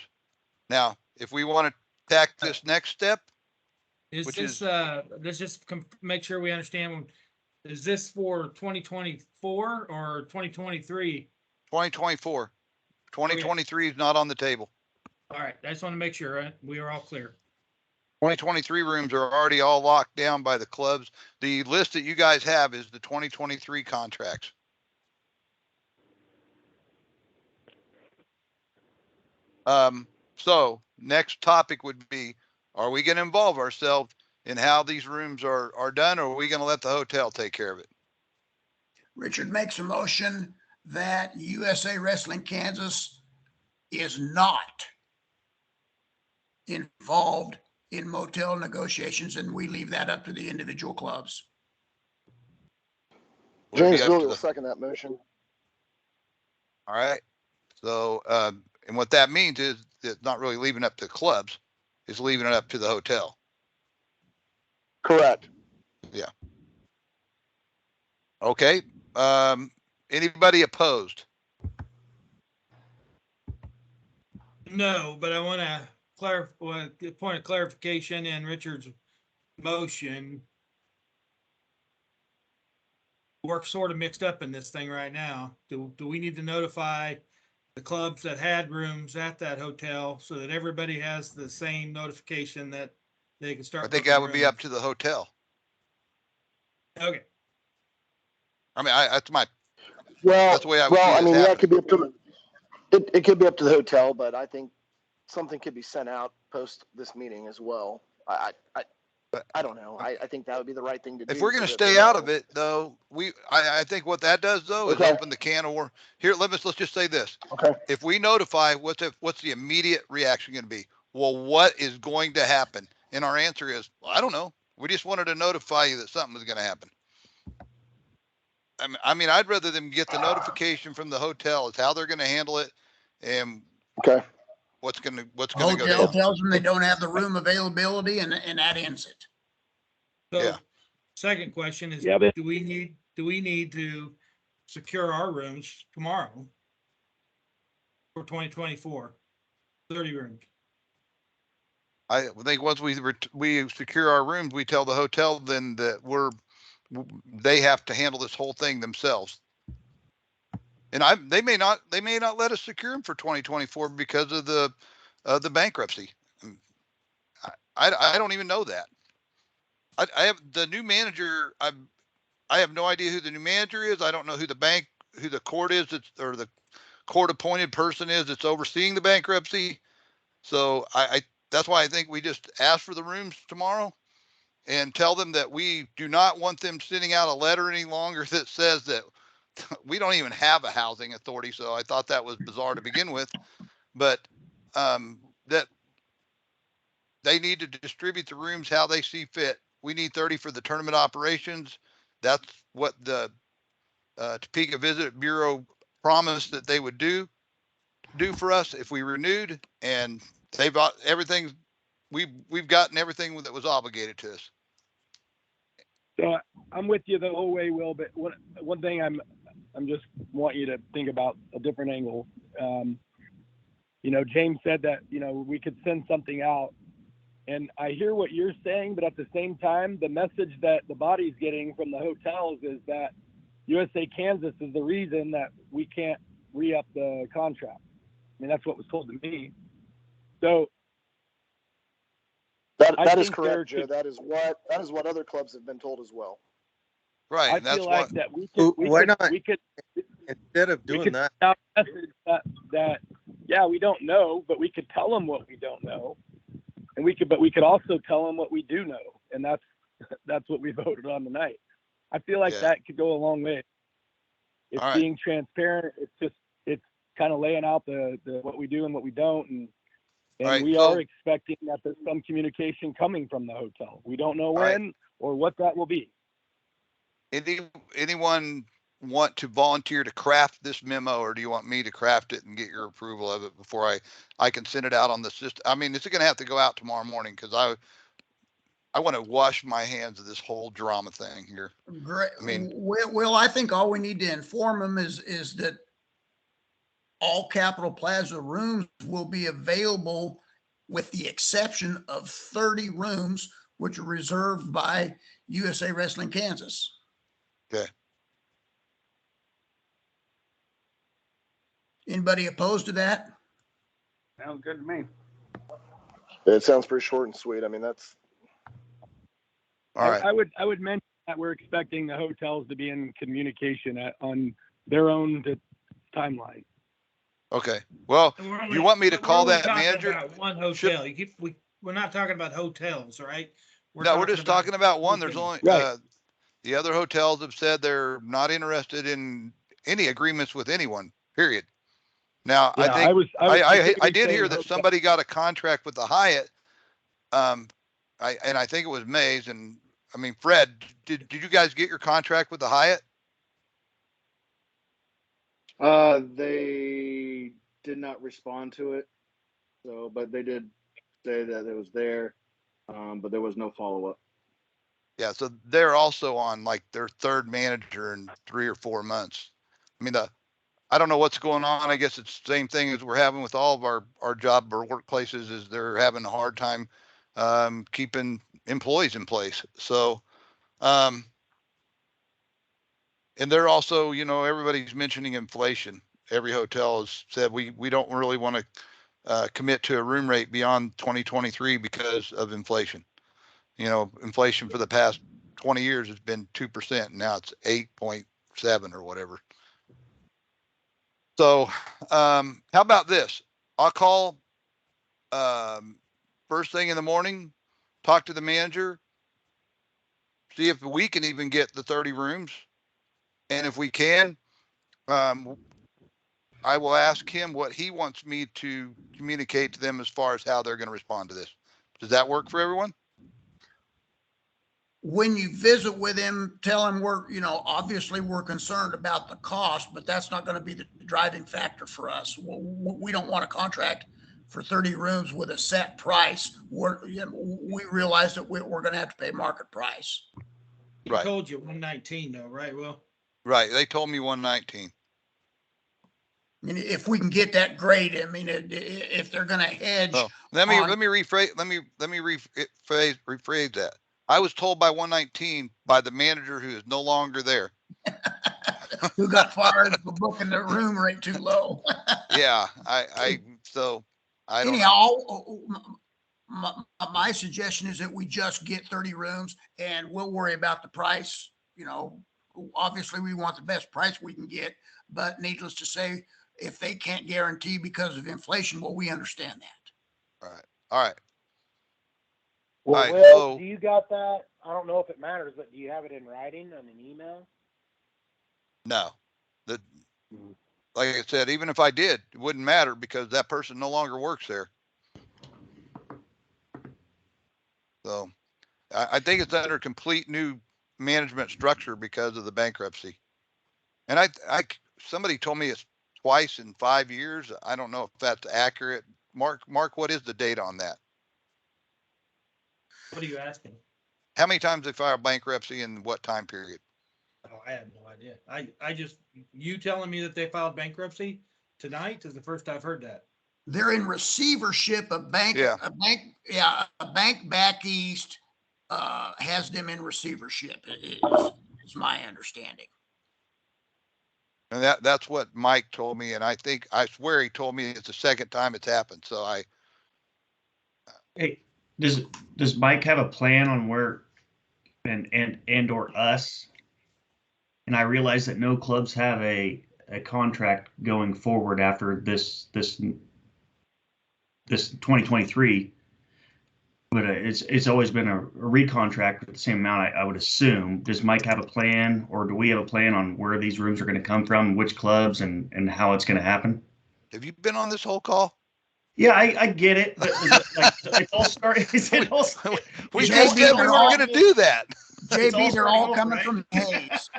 Now, if we want to tack this next step, Let's just make sure we understand. Is this for 2024 or 2023? 2024. 2023 is not on the table. All right. I just want to make sure, right? We are all clear. 2023 rooms are already all locked down by the clubs. The list that you guys have is the 2023 contracts. So next topic would be, are we going to involve ourselves in how these rooms are done, or are we going to let the hotel take care of it? Richard makes a motion that USA Wrestling Kansas is not involved in motel negotiations, and we leave that up to the individual clubs. James Billy will second that motion. All right. So, and what that means is it's not really leaving it up to clubs. It's leaving it up to the hotel. Correct. Yeah. Okay. Anybody opposed? No, but I want to clarify a point of clarification in Richard's motion. We're sort of mixed up in this thing right now. Do we need to notify the clubs that had rooms at that hotel so that everybody has the same notification that they can start? I think that would be up to the hotel. Okay. I mean, that's my. Well, that's the way I would see this happen. Yeah, it could be up to it could be up to the hotel, but I think something could be sent out post this meeting as well. I don't know. I think that would be the right thing to do. If we're going to stay out of it, though, I think what that does, though, is open the can of worms. Here, let's just say this. Okay. If we notify, what's the immediate reaction going to be? Well, what is going to happen? And our answer is, well, I don't know. We just wanted to notify you that something was going to happen. I mean, I'd rather them get the notification from the hotel as how they're going to handle it, and what's going to go down. Hotel tells them they don't have the room availability, and that ends it. So, yeah. Second question is, do we need to secure our rooms tomorrow for 2024? 30 rooms. I think once we secure our rooms, we tell the hotel then that they have to handle this whole thing themselves. And they may not let us secure them for 2024 because of the bankruptcy. I don't even know that. I have the new manager. I have no idea who the new manager is. I don't know who the court is or the court appointed person is that's overseeing the bankruptcy. So that's why I think we just ask for the rooms tomorrow and tell them that we do not want them sending out a letter any longer that says that we don't even have a housing authority. So I thought that was bizarre to begin with, but that they need to distribute the rooms how they see fit. We need 30 for the tournament operations. That's what the Topeka Visit Bureau promised that they would do for us if we renewed, and they've got everything. We've gotten everything that was obligated to us. So I'm with you the whole way, Will. But one thing I'm just want you to think about a different angle. You know, James said that, you know, we could send something out, and I hear what you're saying, but at the same time, the message that the body's getting from the hotels is that USA Kansas is the reason that we can't re-up the contract. I mean, that's what was told to me. So that is correct, Joe. That is what other clubs have been told as well. Right. I And that's feel like that we could instead of doing that, that yeah, we don't know, but we could tell them what we don't know, and we could also tell them what we do know, and that's what we voted on tonight. I feel like that could go a long way. It's being transparent. It's kind of laying out the what we do and what we don't, and we are expecting that there's some communication coming from the hotel. We don't know when or what that will be. Anyone want to volunteer to craft this memo, or do you want me to craft it and get your approval of it before I can send it out on the system? I mean, it's going to have to go out tomorrow morning because I want to wash my hands of this whole drama thing here. Great. I mean, Will, I think all we need to inform them is that all Capitol Plaza rooms will be available with the exception of 30 rooms, which are reserved by USA Wrestling Kansas. Okay. Anybody opposed to that? Sounds good to me. It sounds pretty short and sweet. I mean, that's all right. I would mention that we're expecting the hotels to be in communication on their own timeline. Okay. Well, you want me to call that manager? About one hotel. We're not talking about hotels, right? We're just talking about one. There's only the other hotels have said they're not interested in any agreements with anyone. Period. Now, yeah, I did hear that somebody got a contract with the Hyatt. I think it was Mays, and I mean, Fred, did you guys get your contract with the Hyatt? They did not respond to it. So, but they did say that it was there, but there was no follow-up. Yeah, so they're also on like their third manager in 3 or 4 months. I mean, I don't know what's going on. I guess it's the same thing as we're having with all of our job or workplaces, is they're having a hard time keeping employees in place. So, and they're also, you know, everybody's mentioning inflation. Every hotel has said we don't really want to commit to a room rate beyond 2023 because of inflation. You know, inflation for the past 20 years has been 2%. Now it's 8.7 or whatever. So, how about this? I'll call first thing in the morning, talk to the manager, see if we can even get the 30 rooms. And if we can, I will ask him what he wants me to communicate to them as far as how they're going to respond to this. Does that work for everyone? When you visit with him, tell him obviously we're concerned about the cost, but that's not going to be the driving factor for us. We don't want a contract for 30 rooms with a set price. We realize that we're going to have to pay market price. He told you 119 though, right, Will? Right. They told me 119. I mean, if we can get that, great. I mean, if they're going to hedge. Let me rephrase that. I was told by 119 by the manager who is no longer there. Who got fired for booking the room rate too low. Yeah, I don't anyhow, my suggestion is that we just get 30 rooms and we'll worry about the price. You know, obviously we want the best price we can get, but needless to say, if they can't guarantee because of inflation, well, we understand that. All right. All right. Well, All right, Will, so- do you got that? I don't know if it matters, but do you have it in writing on an email? No. Like I said, even if I did, it wouldn't matter because that person no longer works there. So I think it's under complete new management structure because of the bankruptcy. And somebody told me it's twice in 5 years. I don't know if that's accurate. Mark, what is the date on that? What are you asking? How many times they file bankruptcy in what time period? Oh, I have no idea. I just, you telling me that they filed bankruptcy tonight is the first I've heard that. They're in receivership. A bank back east has them in receivership. Is my understanding. And that's what Mike told me. And I swear he told me it's the second time it's happened. So Hey, does Mike have a plan on where and or us? And I realize that no clubs have a contract going forward after this 2023, but it's always been a recontract with the same amount. I would assume. Does Mike have a plan, or do we have a plan on where these rooms are going to come from, which clubs, and how it's going to happen? have you been on this whole call? Yeah, I get it, but it all started. We said we JB, weren't going to do that. JB, they're all over, coming right? from Hayes.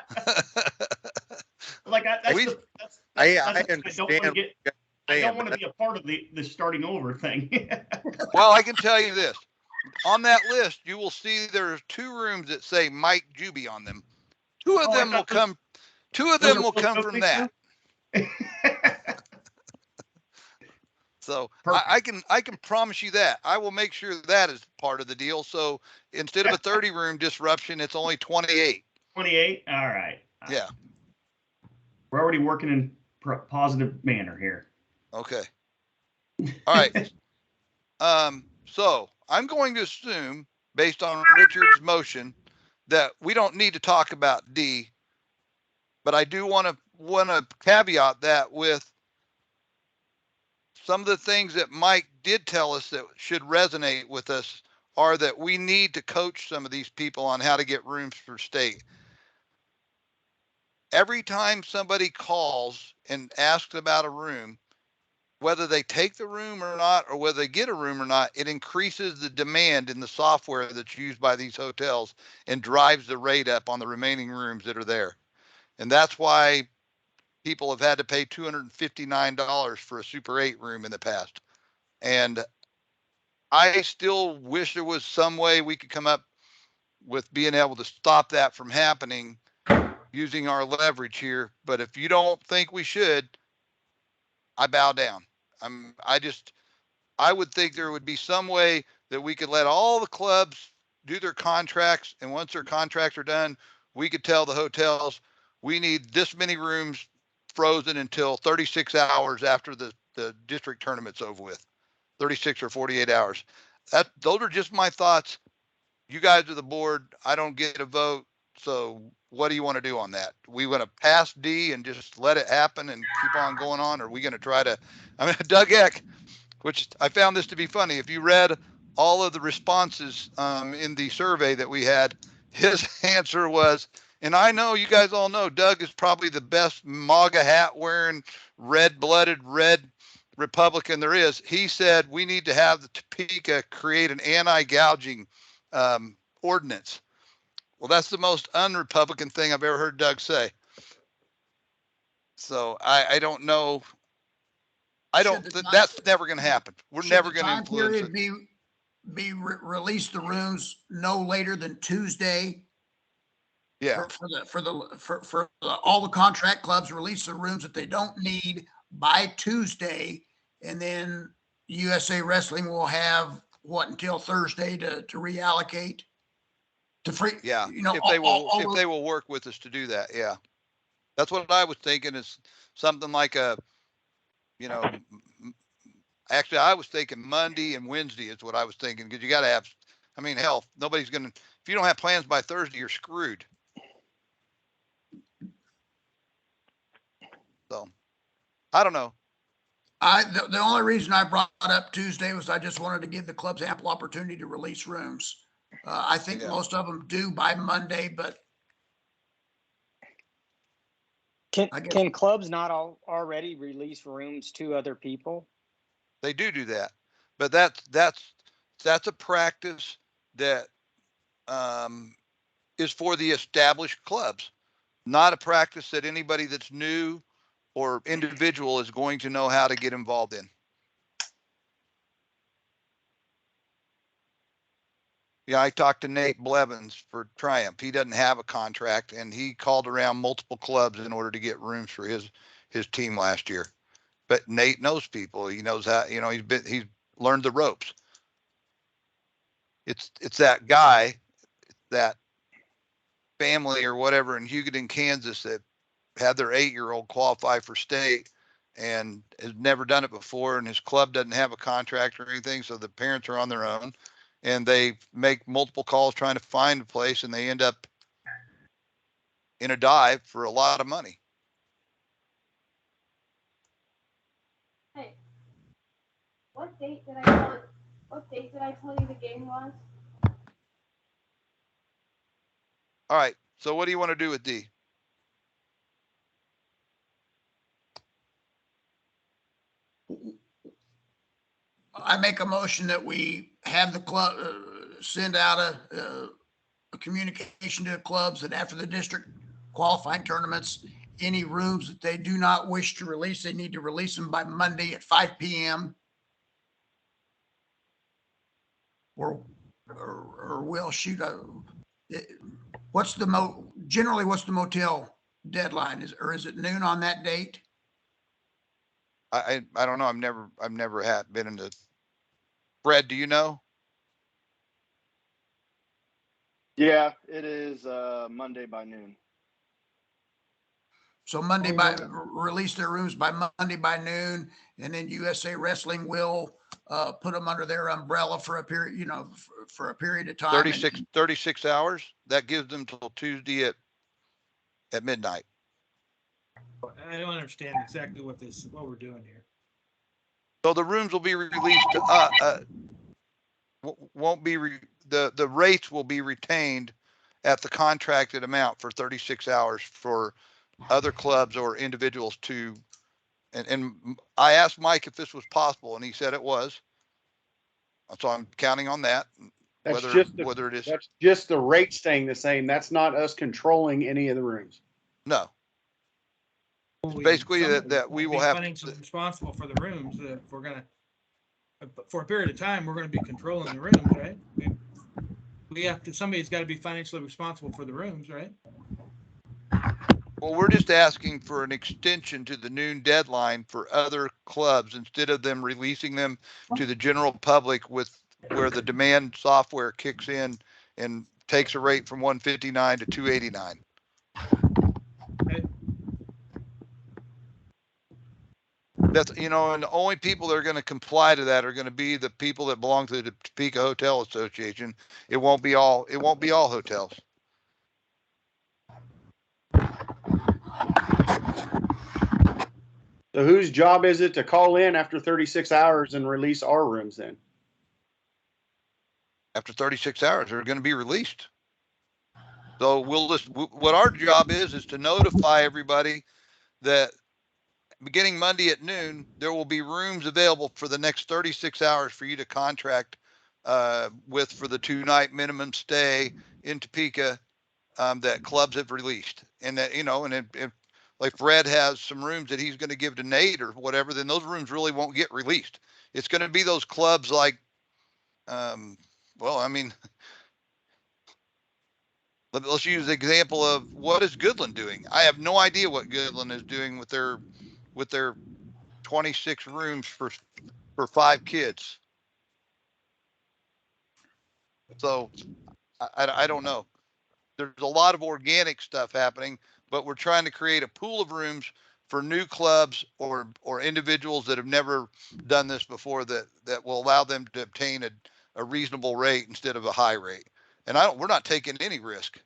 Like I understand. I don't want to be a part of the starting over thing. Well, I can tell you this. On that list, you will see there's 2 rooms that say Mike Juby on them. Two of them will come from that. So I can promise you that. I will make sure that is part of the deal. So instead of a 30 room disruption, it's only 28. 28? All right. Yeah. We're already working in positive manner here. Okay. All right. So I'm going to assume, based on Richard's motion, that we don't need to talk about D, but I do want to caveat that with some of the things that Mike did tell us that should resonate with us are that we need to coach some of these people on how to get rooms for state. Every time somebody calls and asks about a room, whether they take the room or not, or whether they get a room or not, it increases the demand in the software that's used by these hotels and drives the rate up on the remaining rooms that are there. And that's why people have had to pay $259 for a Super 8 room in the past. And I still wish there was some way we could come up with being able to stop that from happening using our leverage here. But if you don't think we should, I bow down. I would think there would be some way that we could let all the clubs do their contracts. And once their contracts are done, we could tell the hotels, we need this many rooms frozen until 36 hours after the district tournament's over with, 36 or 48 hours. Those are just my thoughts. You guys are the board. I don't get a vote. So what do you want to do on that? We want to pass D and just let it happen and keep on going on? Or are we going to try to, Doug Eck, which I found this to be funny. If you read all of the responses in the survey that we had, his answer was, and I know you guys all know Doug is probably the best MAGA hat wearing, red-blooded, red Republican there is. He said, we need to have the Topeka create an anti-gouging ordinance. Well, that's the most un-Republican thing I've ever heard Doug say. So I don't know. That's never going to happen. We're never going to influence it. Release the rooms no later than Tuesday. Yeah. For all the contract clubs, release the rooms that they don't need by Tuesday, and then USA Wrestling will have until Thursday to reallocate to free. Yeah. If they will work with us to do that. Yeah. That's what I was thinking, is something like Actually, I was thinking Monday and Wednesday is what I was thinking, because you got to have, I mean, hell, nobody's going to, if you don't have plans by Thursday, you're screwed. So, I don't know. The only reason I brought up Tuesday was I just wanted to give the clubs ample opportunity to release rooms. I think Yeah. most of them do by Monday, but I guess- Can clubs not already release rooms to other people? They do that, but that's a practice that is for the established clubs, not a practice that anybody that's new or individual is going to know how to get involved in. Yeah, I talked to Nate Blevins for Triumph. He doesn't have a contract, and he called around multiple clubs in order to get rooms for his team last year. But Nate knows people. He knows how, you know, he's learned the ropes. It's that guy, that family or whatever in Hugoton, Kansas, that had their 8-year-old qualify for state and has never done it before, and his club doesn't have a contract or anything, so the parents are on their own, and they make multiple calls trying to find a place, and they end up in a dive for a lot of money. Hey, what date did I tell you the game was? All right, so what do you want to do with D? I make a motion that we have the club send out a communication to the clubs that after the district qualifying tournaments, any rooms that they do not wish to release, they need to release them by Monday at 5 p.m. Or we'll shoot what's the motel deadline? Is it noon on that date? I don't know. I've never been into. Fred, do you know? Yeah, it is Monday by noon. So release their rooms by Monday by noon, and then USA Wrestling will put them under their umbrella for a period, for a period of time. 36 hours. That gives them till Tuesday at midnight. I don't understand exactly what we're doing here. So the rooms will be released to won't be the rates will be retained at the contracted amount for 36 hours for other clubs or individuals to, and I asked Mike if this was possible, and he said it was. So I'm counting on that. That's whether it is, that's just the rate staying the same. That's not us controlling any of the rooms. no. It's basically that we will have financially responsible for the rooms. If we're gonna, for a period of time, we're gonna be controlling the rooms, right? We have to. Somebody's got to be financially responsible for the rooms, right? Well, we're just asking for an extension to the noon deadline for other clubs instead of them releasing them to the general public with where the demand software kicks in and takes a rate from 159 to 289. Okay. That's, and the only people that are going to comply to that are going to be the people that belong to the Topeka Hotel Association. It won't be all hotels. So whose job is it to call in after 36 hours and release our rooms then? After 36 hours, they're going to be released. So what our job is to notify everybody that beginning Monday at noon, there will be rooms available for the next 36 hours for you to contract for the 2-night minimum stay in Topeka that clubs have released. And that, and like Fred has some rooms that he's going to give to Nate or whatever, then those rooms really won't get released. It's going to be those clubs like, let's use the example of what is Goodland doing. I have no idea what Goodland is doing with their 26 rooms for 5 kids. So I don't know. There's a lot of organic stuff happening, but we're trying to create a pool of rooms for new clubs or individuals that have never done this before, that will allow them to obtain a reasonable rate instead of a high rate. And we're not taking any risk.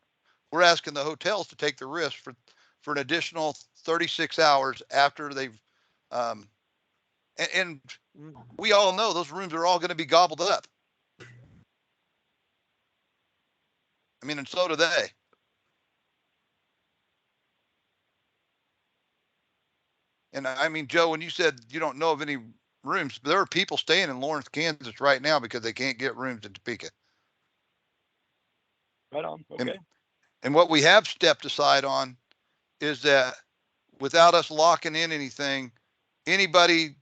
We're asking the hotels to take the risk for an additional 36 hours after they've, and we all know those rooms are all going to be gobbled up. I mean, and so do they. And I mean, Joe, when you said you don't know of any rooms, there are people staying in Lawrence, Kansas right now because they can't get rooms in Topeka. Right on. Okay. And what we have stepped aside on is that without us locking in anything, anybody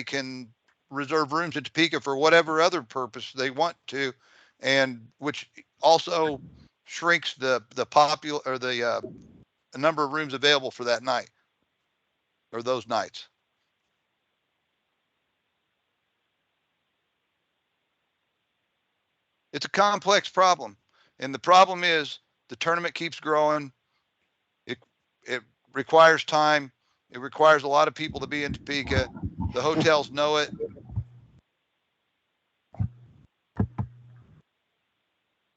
can reserve rooms in Topeka for whatever other purpose they want to, and which also shrinks the number of rooms available for that night or those nights. It's a complex problem, and the problem is the tournament keeps growing. It requires time. It requires a lot of people to be in Topeka. The hotels know it.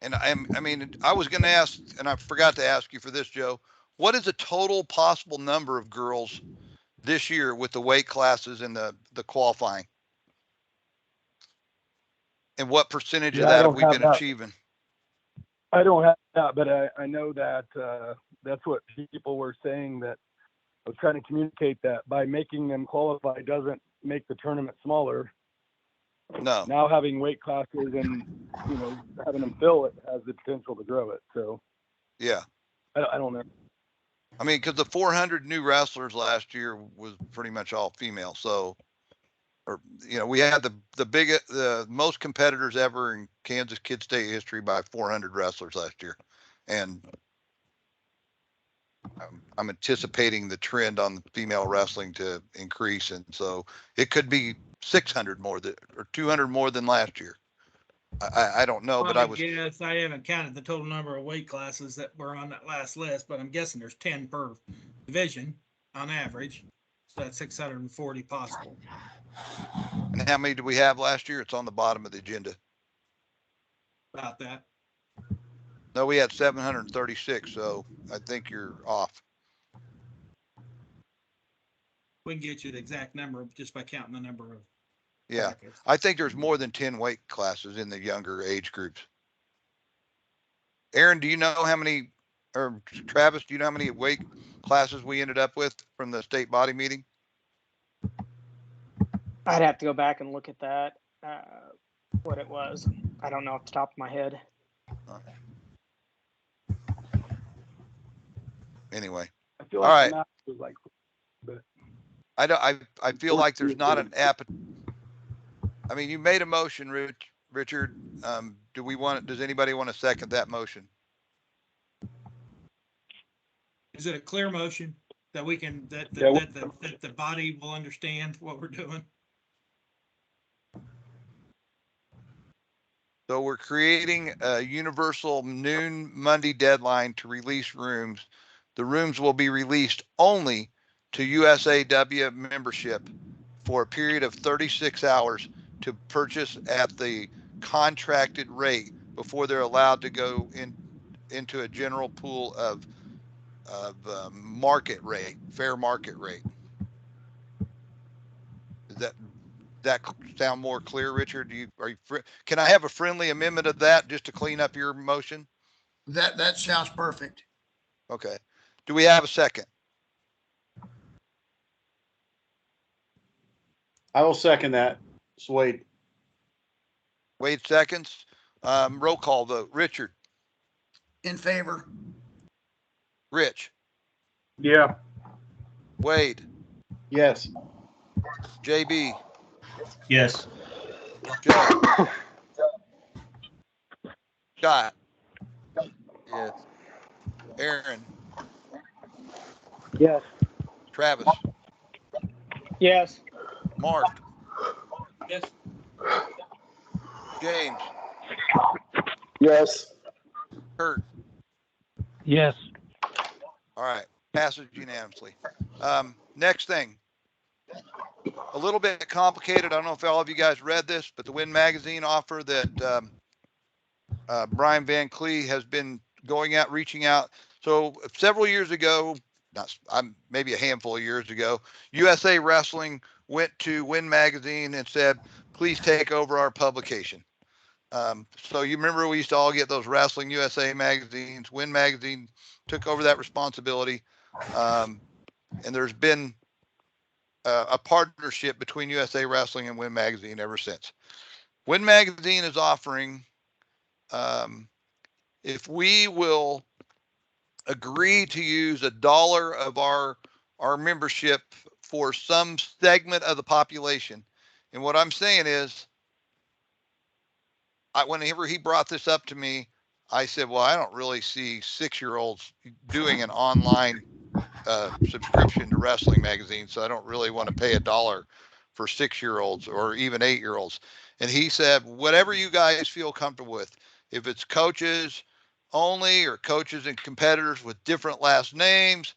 And I mean, I was going to ask, and I forgot to ask you for this, Joe. What is the total possible number of girls this year with the weight classes and the qualifying? And what percentage of that have we been achieving? I don't have that, but I know that that's what people were saying, that I was trying to communicate that by making them qualify doesn't make the tournament smaller. No. Now having weight classes and, you know, having them fill it has the potential to grow it. So yeah, I don't know. I mean, because the 400 new wrestlers last year was pretty much all female. So, or, you know, we had the most competitors ever in Kansas Kid State history by 400 wrestlers last year. And I'm anticipating the trend on female wrestling to increase. And so it could be 600 more or 200 more than last year. I don't know, but I haven't counted the total number of weight classes that were on that last list, but I'm guessing there's 10 per division on average. So that's 640 possible. And how many do we have last year? It's on the bottom of the agenda. About that. No, we had 736. So I think you're off. We can get you the exact number just by counting the number of. Yeah, brackets. I think there's more than 10 weight classes in the younger age groups. Aaron, do you know how many, or Travis, do you know how many weight classes we ended up with from the state body meeting? I'd have to go back and look at that, what it was. I don't know off the top of my head. Anyway, I feel all like right. was like, but I feel like there's not an appetite. I mean, you made a motion, Richard. Does anybody want to second that motion? Is it a clear motion that we can, that the body will understand what we're doing? So we're creating a universal noon Monday deadline to release rooms. The rooms will be released only to USAW membership for a period of 36 hours to purchase at the contracted rate before they're allowed to go into a general pool of market rate, fair market rate. Does that sound more clear, Richard? Can I have a friendly amendment of that just to clean up your motion? That sounds perfect. Okay. Do we have a second? I will second that. Wade. Wade seconds. Roll call vote. Richard. In favor. Rich. Yeah. Wade. Yes. JB. Yes. Joe. Scott. Yes. Aaron. Yes. Travis. Yes. Mark. Yes. James. Yes. Kurt. Yes. All right. Passes unanimously. Next thing, a little bit complicated. I don't know if all of you guys read this, but the Win Magazine offer that Brian Van Clee has been reaching out. So several years ago, maybe a handful of years ago, USA Wrestling went to Win Magazine and said, please take over our publication. So you remember we used to all get those Wrestling USA magazines. Win Magazine took over that responsibility. And there's been a partnership between USA Wrestling and Win Magazine ever since. Win Magazine is offering, if we will agree to use $1 of our membership for some segment of the population. And what I'm saying is, whenever he brought this up to me, I said, well, I don't really see 6-year-olds doing an online subscription to wrestling magazines, so I don't really want to pay $1 for 6-year-olds or even 8-year-olds. And he said, whatever you guys feel comfortable with, if it's coaches only or coaches and competitors with different last names,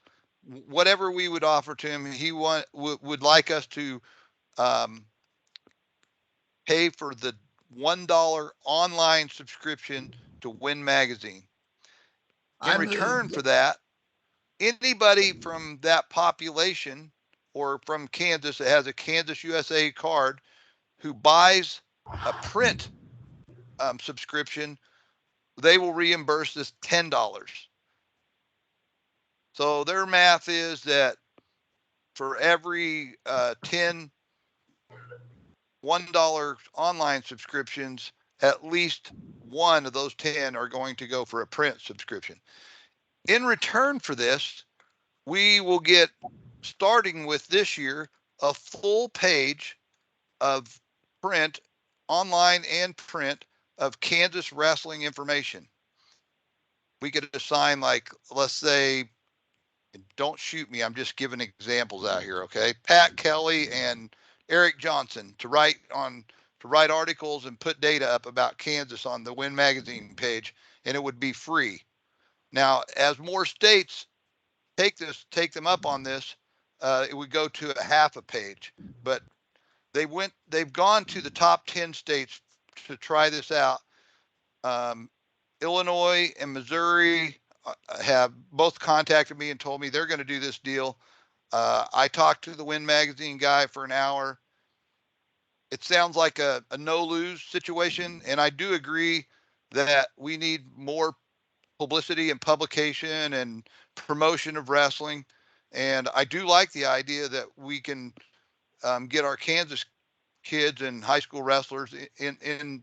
whatever we would offer to him, he would like us to pay for the $1 online subscription to Win Magazine. In return for that, anybody from that population or from Kansas that has a Kansas USA card who buys a print subscription, they will reimburse this $10. So their math is that for every 10 $1 online subscriptions, at least one of those 10 are going to go for a print subscription. In return for this, we will get, starting with this year, a full page of print, online and print, of Kansas wrestling information. We could assign, like, let's say, don't shoot me, I'm just giving examples out here, okay? Pat Kelly and Eric Johnson to write articles and put data up about Kansas on the Win Magazine page, and it would be free. Now, as more states take them up on this, it would go to a half a page. But they've gone to the top 10 states to try this out. Illinois and Missouri have both contacted me and told me they're going to do this deal. I talked to the Win Magazine guy for an hour. It sounds like a no-lose situation, and I do agree that we need more publicity and publication and promotion of wrestling. And I do like the idea that we can get our Kansas kids and high school wrestlers in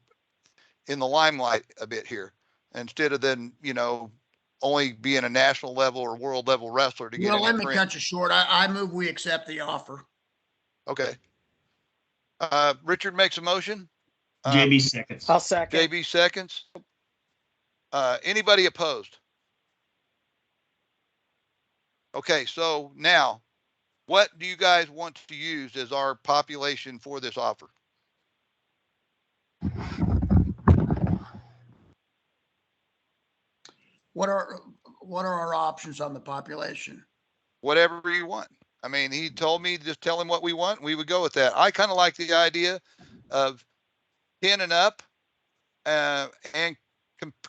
the limelight a bit here, instead of then, only being a national level or world level wrestler to get Well, any let me print. cut you short. I move we accept the offer. Okay. Richard makes a motion. JB seconds. I'll second. JB seconds. Anybody opposed? Okay, so now, what do you guys want to use as our population for this offer? What are our options on the population? Whatever you want. I mean, he told me just tell him what we want. We would go with that. I kind of like the idea of 10 and up and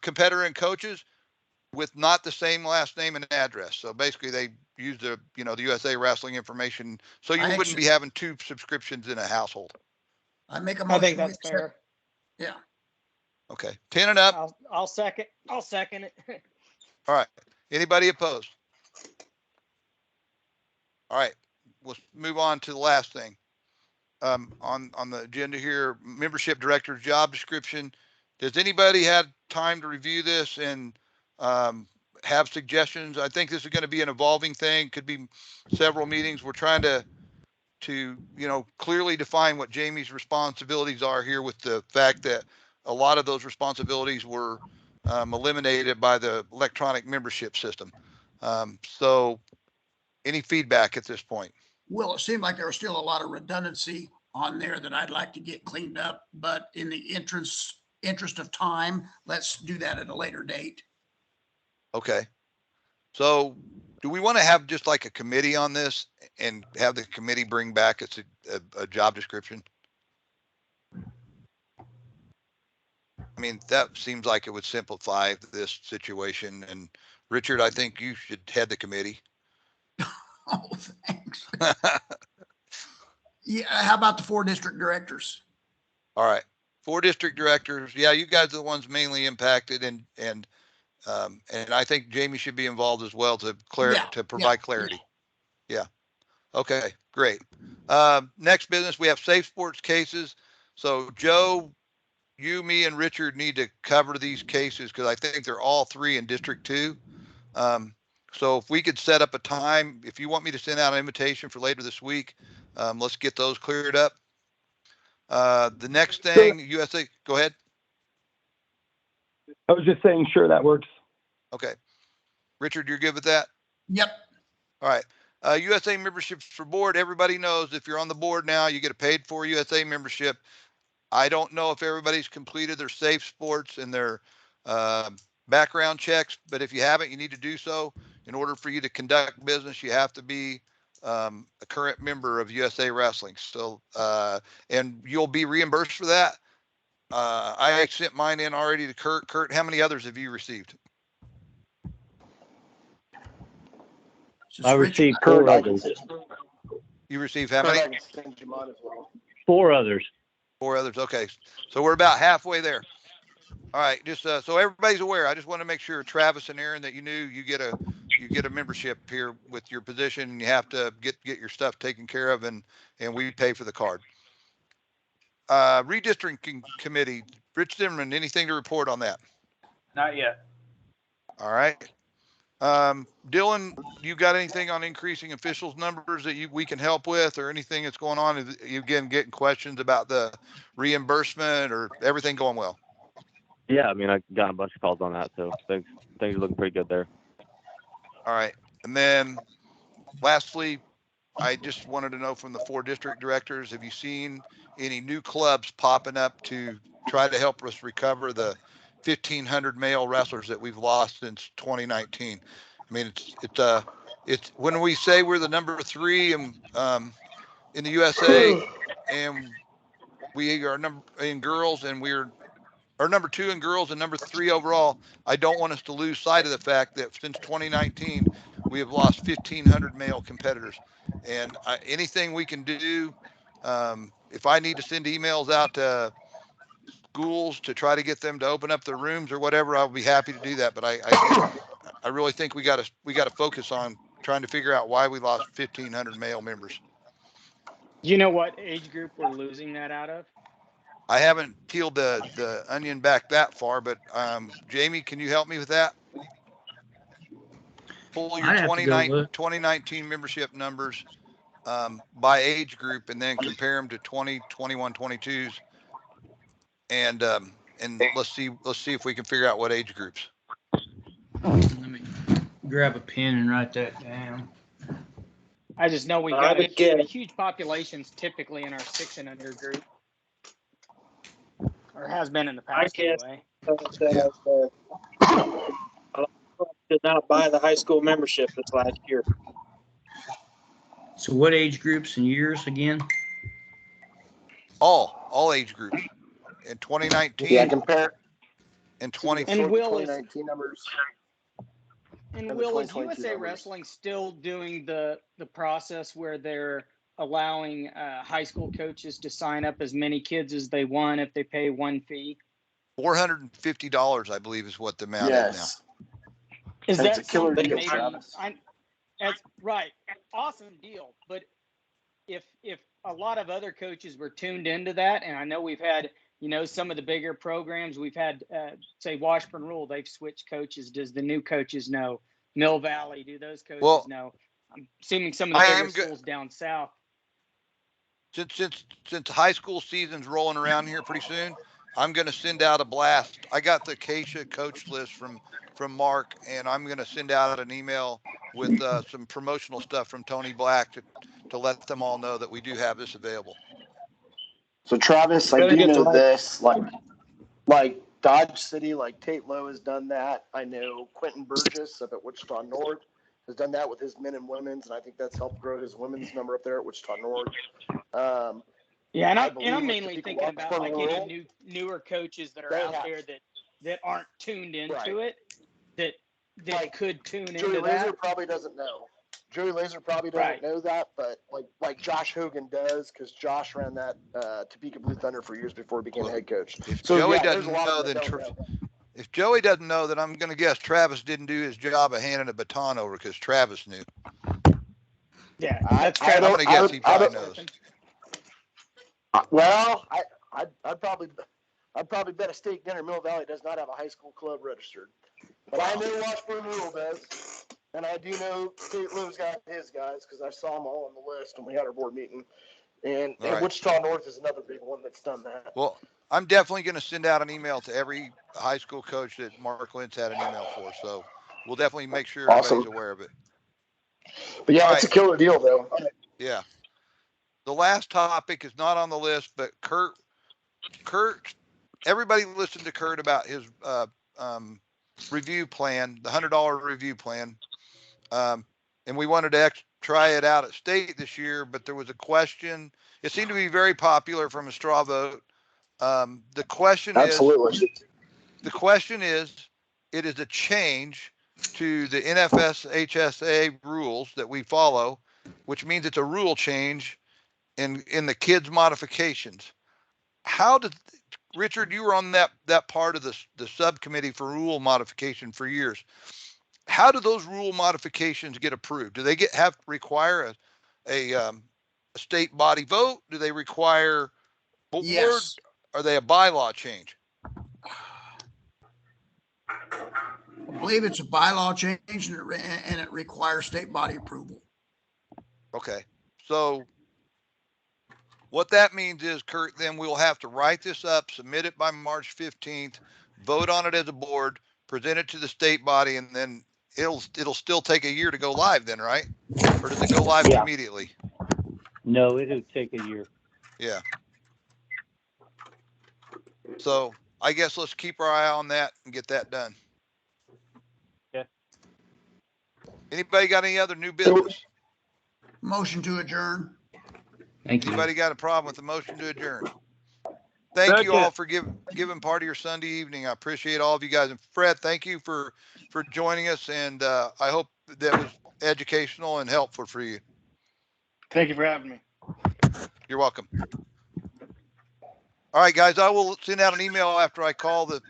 competitor and coaches with not the same last name and address. So basically they use the USA Wrestling information. So you wouldn't be having 2 subscriptions in a household. I make a I motion. think that's fair. Yeah. Okay. 10 and up. I'll second it. All right. Anybody opposed? All right. We'll move on to the last thing. On the agenda here, membership director's job description. Does anybody have time to review this and have suggestions? I think this is going to be an evolving thing. Could be several meetings. We're trying to clearly define what Jamie's responsibilities are here, with the fact that a lot of those responsibilities were eliminated by the electronic membership system. So any feedback at this point? Well, it seemed like there was still a lot of redundancy on there that I'd like to get cleaned up, but in the interest of time, let's do that at a later date. Okay. So do we want to have just like a committee on this and have the committee bring back a job description? I mean, that seems like it would simplify this situation. And Richard, I think you should head the committee. Oh, thanks. Yeah, how about the 4 district directors? All right. 4 district directors. Yeah, you guys are the ones mainly impacted, and I think Jamie should be involved as well to provide clarity. Yeah. Okay, great. Next business, we have safe sports cases. So Joe, you, me, and Richard need to cover these cases because I think they're all 3 in District 2. So if we could set up a time, if you want me to send out an invitation for later this week, let's get those cleared up. The next thing, USA, go ahead. I was just saying, sure, that works. Okay. Richard, you're good with that? Yep. All right. USA memberships for board. Everybody knows if you're on the board now, you get a paid for USA membership. I don't know if everybody's completed their safe sports and their background checks, but if you haven't, you need to do so. In order for you to conduct business, you have to be a current member of USA Wrestling. So, and you'll be reimbursed for that. I sent mine in already to Kurt. Kurt, how many others have you received? I received 4 others. You received how many? 4 others. 4 others. Okay. So we're about halfway there. All right. Just so everybody's aware, I just want to make sure, Travis and Aaron, that you knew you get a membership here with your position, and you have to get your stuff taken care of, and we pay for the card. Redistricting committee, Rich Zimmerman, anything to report on that? Not yet. All right. Dylan, you got anything on increasing officials numbers that we can help with, or anything that's going on? Is you again getting questions about the reimbursement, or everything going well? Yeah, I mean, I got a bunch of calls on that, so things are looking pretty good there. All right. And then lastly, I just wanted to know from the 4 district directors, have you seen any new clubs popping up to try to help us recover the 1,500 male wrestlers that we've lost since 2019? I mean, it's when we say we're the number 3 in the USA, and we are in girls, and we're number 2 in girls and number 3 overall. I don't want us to lose sight of the fact that since 2019, we have lost 1,500 male competitors. And anything we can do, if I need to send emails out to schools to try to get them to open up their rooms or whatever, I'll be happy to do that. But I really think we got to focus on trying to figure out why we lost 1,500 male members. Do you know what age group we're losing that out of? I haven't peeled the onion back that far, but Jamie, can you help me with that? Pull your 2019 membership numbers by age group, and then compare them to 20, 21, 22s, and let's see if we can figure out what age groups. Let me grab a pen and write that down. I just know we've got a huge populations typically in our 6 and under group, or has been in the past anyway. Did not buy the high school membership this last year. So what age groups and years again? All age groups. In 2019. Yeah, compare. In 20. And Will 2019 numbers. And Will, is USA Wrestling still doing the process where they're allowing high school coaches to sign up as many kids as they want if they pay one fee? $450, I believe, is what the amount is now. Is and that it's a killer something deal, maybe? Travis. That's right. Awesome deal. But if a lot of other coaches were tuned into that, and I know we've had, some of the bigger programs, we've had, say, Washburn Rule, they've switched coaches. Does the new coaches know? Mill Valley, do those coaches know? I'm assuming some of the bigger schools down south. Since high school season's rolling around here pretty soon, I'm going to send out a blast. I got the Acacia coach list from Mark, and I'm going to send out an email with some promotional stuff from Tony Black to let them all know that we do have this available. So Travis, I do know this, like Dodge City, like Tate Lowe has done that. I know Quentin Burgess up at Wichita North has done that with his men and women's, and I think that's helped grow his women's number up there at Wichita North. Yeah, and I I'm believe with mainly the thinking about Washburn like Rural, any newer coaches that are they out have- there that aren't tuned into Right. it, that Like, could tune Joey into Laser that. probably doesn't know. Joey Laser probably doesn't Right. know that, but like Josh Hogan does, because Josh ran that Topeka Blue Thunder for years before he became head coach. If So Joey yeah, there's a doesn't lot know, of them then that don't know. if Joey doesn't know, then I'm going to guess Travis didn't do his job of handing a baton over because Travis knew. Yeah, I- that's I Travis. don't- I'm going to guess he probably don't- knows. Well, I'd probably bet a steak dinner Mill Valley does not have a high school club registered, but I know Washburn Rural does, and I do know Tate Lowe's got his guys because I saw them all on the list when we had our board meeting, and All right. Wichita North is another big one that's done that. Well, I'm definitely going to send out an email to every high school coach that Mark Lentz had an email for. So we'll definitely make sure everybody's Awesome. aware of it. But yeah, All it's a right. killer deal though. Yeah. The last topic is not on the list, but Kurt, everybody listened to Kurt about his review plan, the $100 review plan. And we wanted to try it out at state this year, but there was a question. It seemed to be very popular from a straw vote. The question Absolutely. is, it is a change to the NFS HSA rules that we follow, which means it's a rule change in the kids modifications. How did Richard, you were on that part of the subcommittee for rule modification for years. How do those rule modifications get approved? Do they require a state body vote? Do they require board? Yes. Are they a bylaw change? I believe it's a bylaw change and it requires state body approval. Okay. So what that means is, Kurt, then we'll have to write this up, submit it by March 15th, vote on it as a board, present it to the state body, and then it'll still take a year to go live then, right? Or does it go live Yeah. immediately? No, it'll take a year. Yeah. So I guess let's keep our eye on that and get that done. Okay. Anybody got any other new business? Motion to adjourn. Thank you. Anybody got a problem with the motion to adjourn? Thank you all for giving part of your Sunday evening. I appreciate all of you guys. And Fred, thank you for joining us. And I hope that was educational and helpful for you. Thank you for having me. You're welcome. All right, guys, I will send out an email after I call the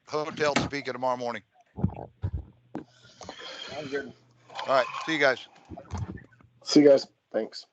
hotel Topeka tomorrow morning. I'm good. All right. See you guys. See you guys. Thanks.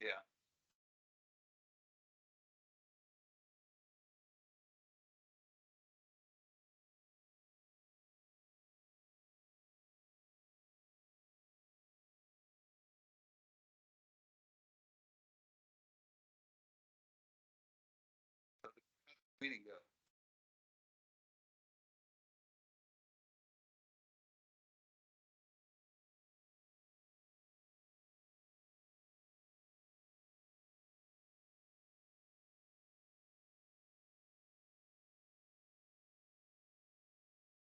Yeah. Meeting go.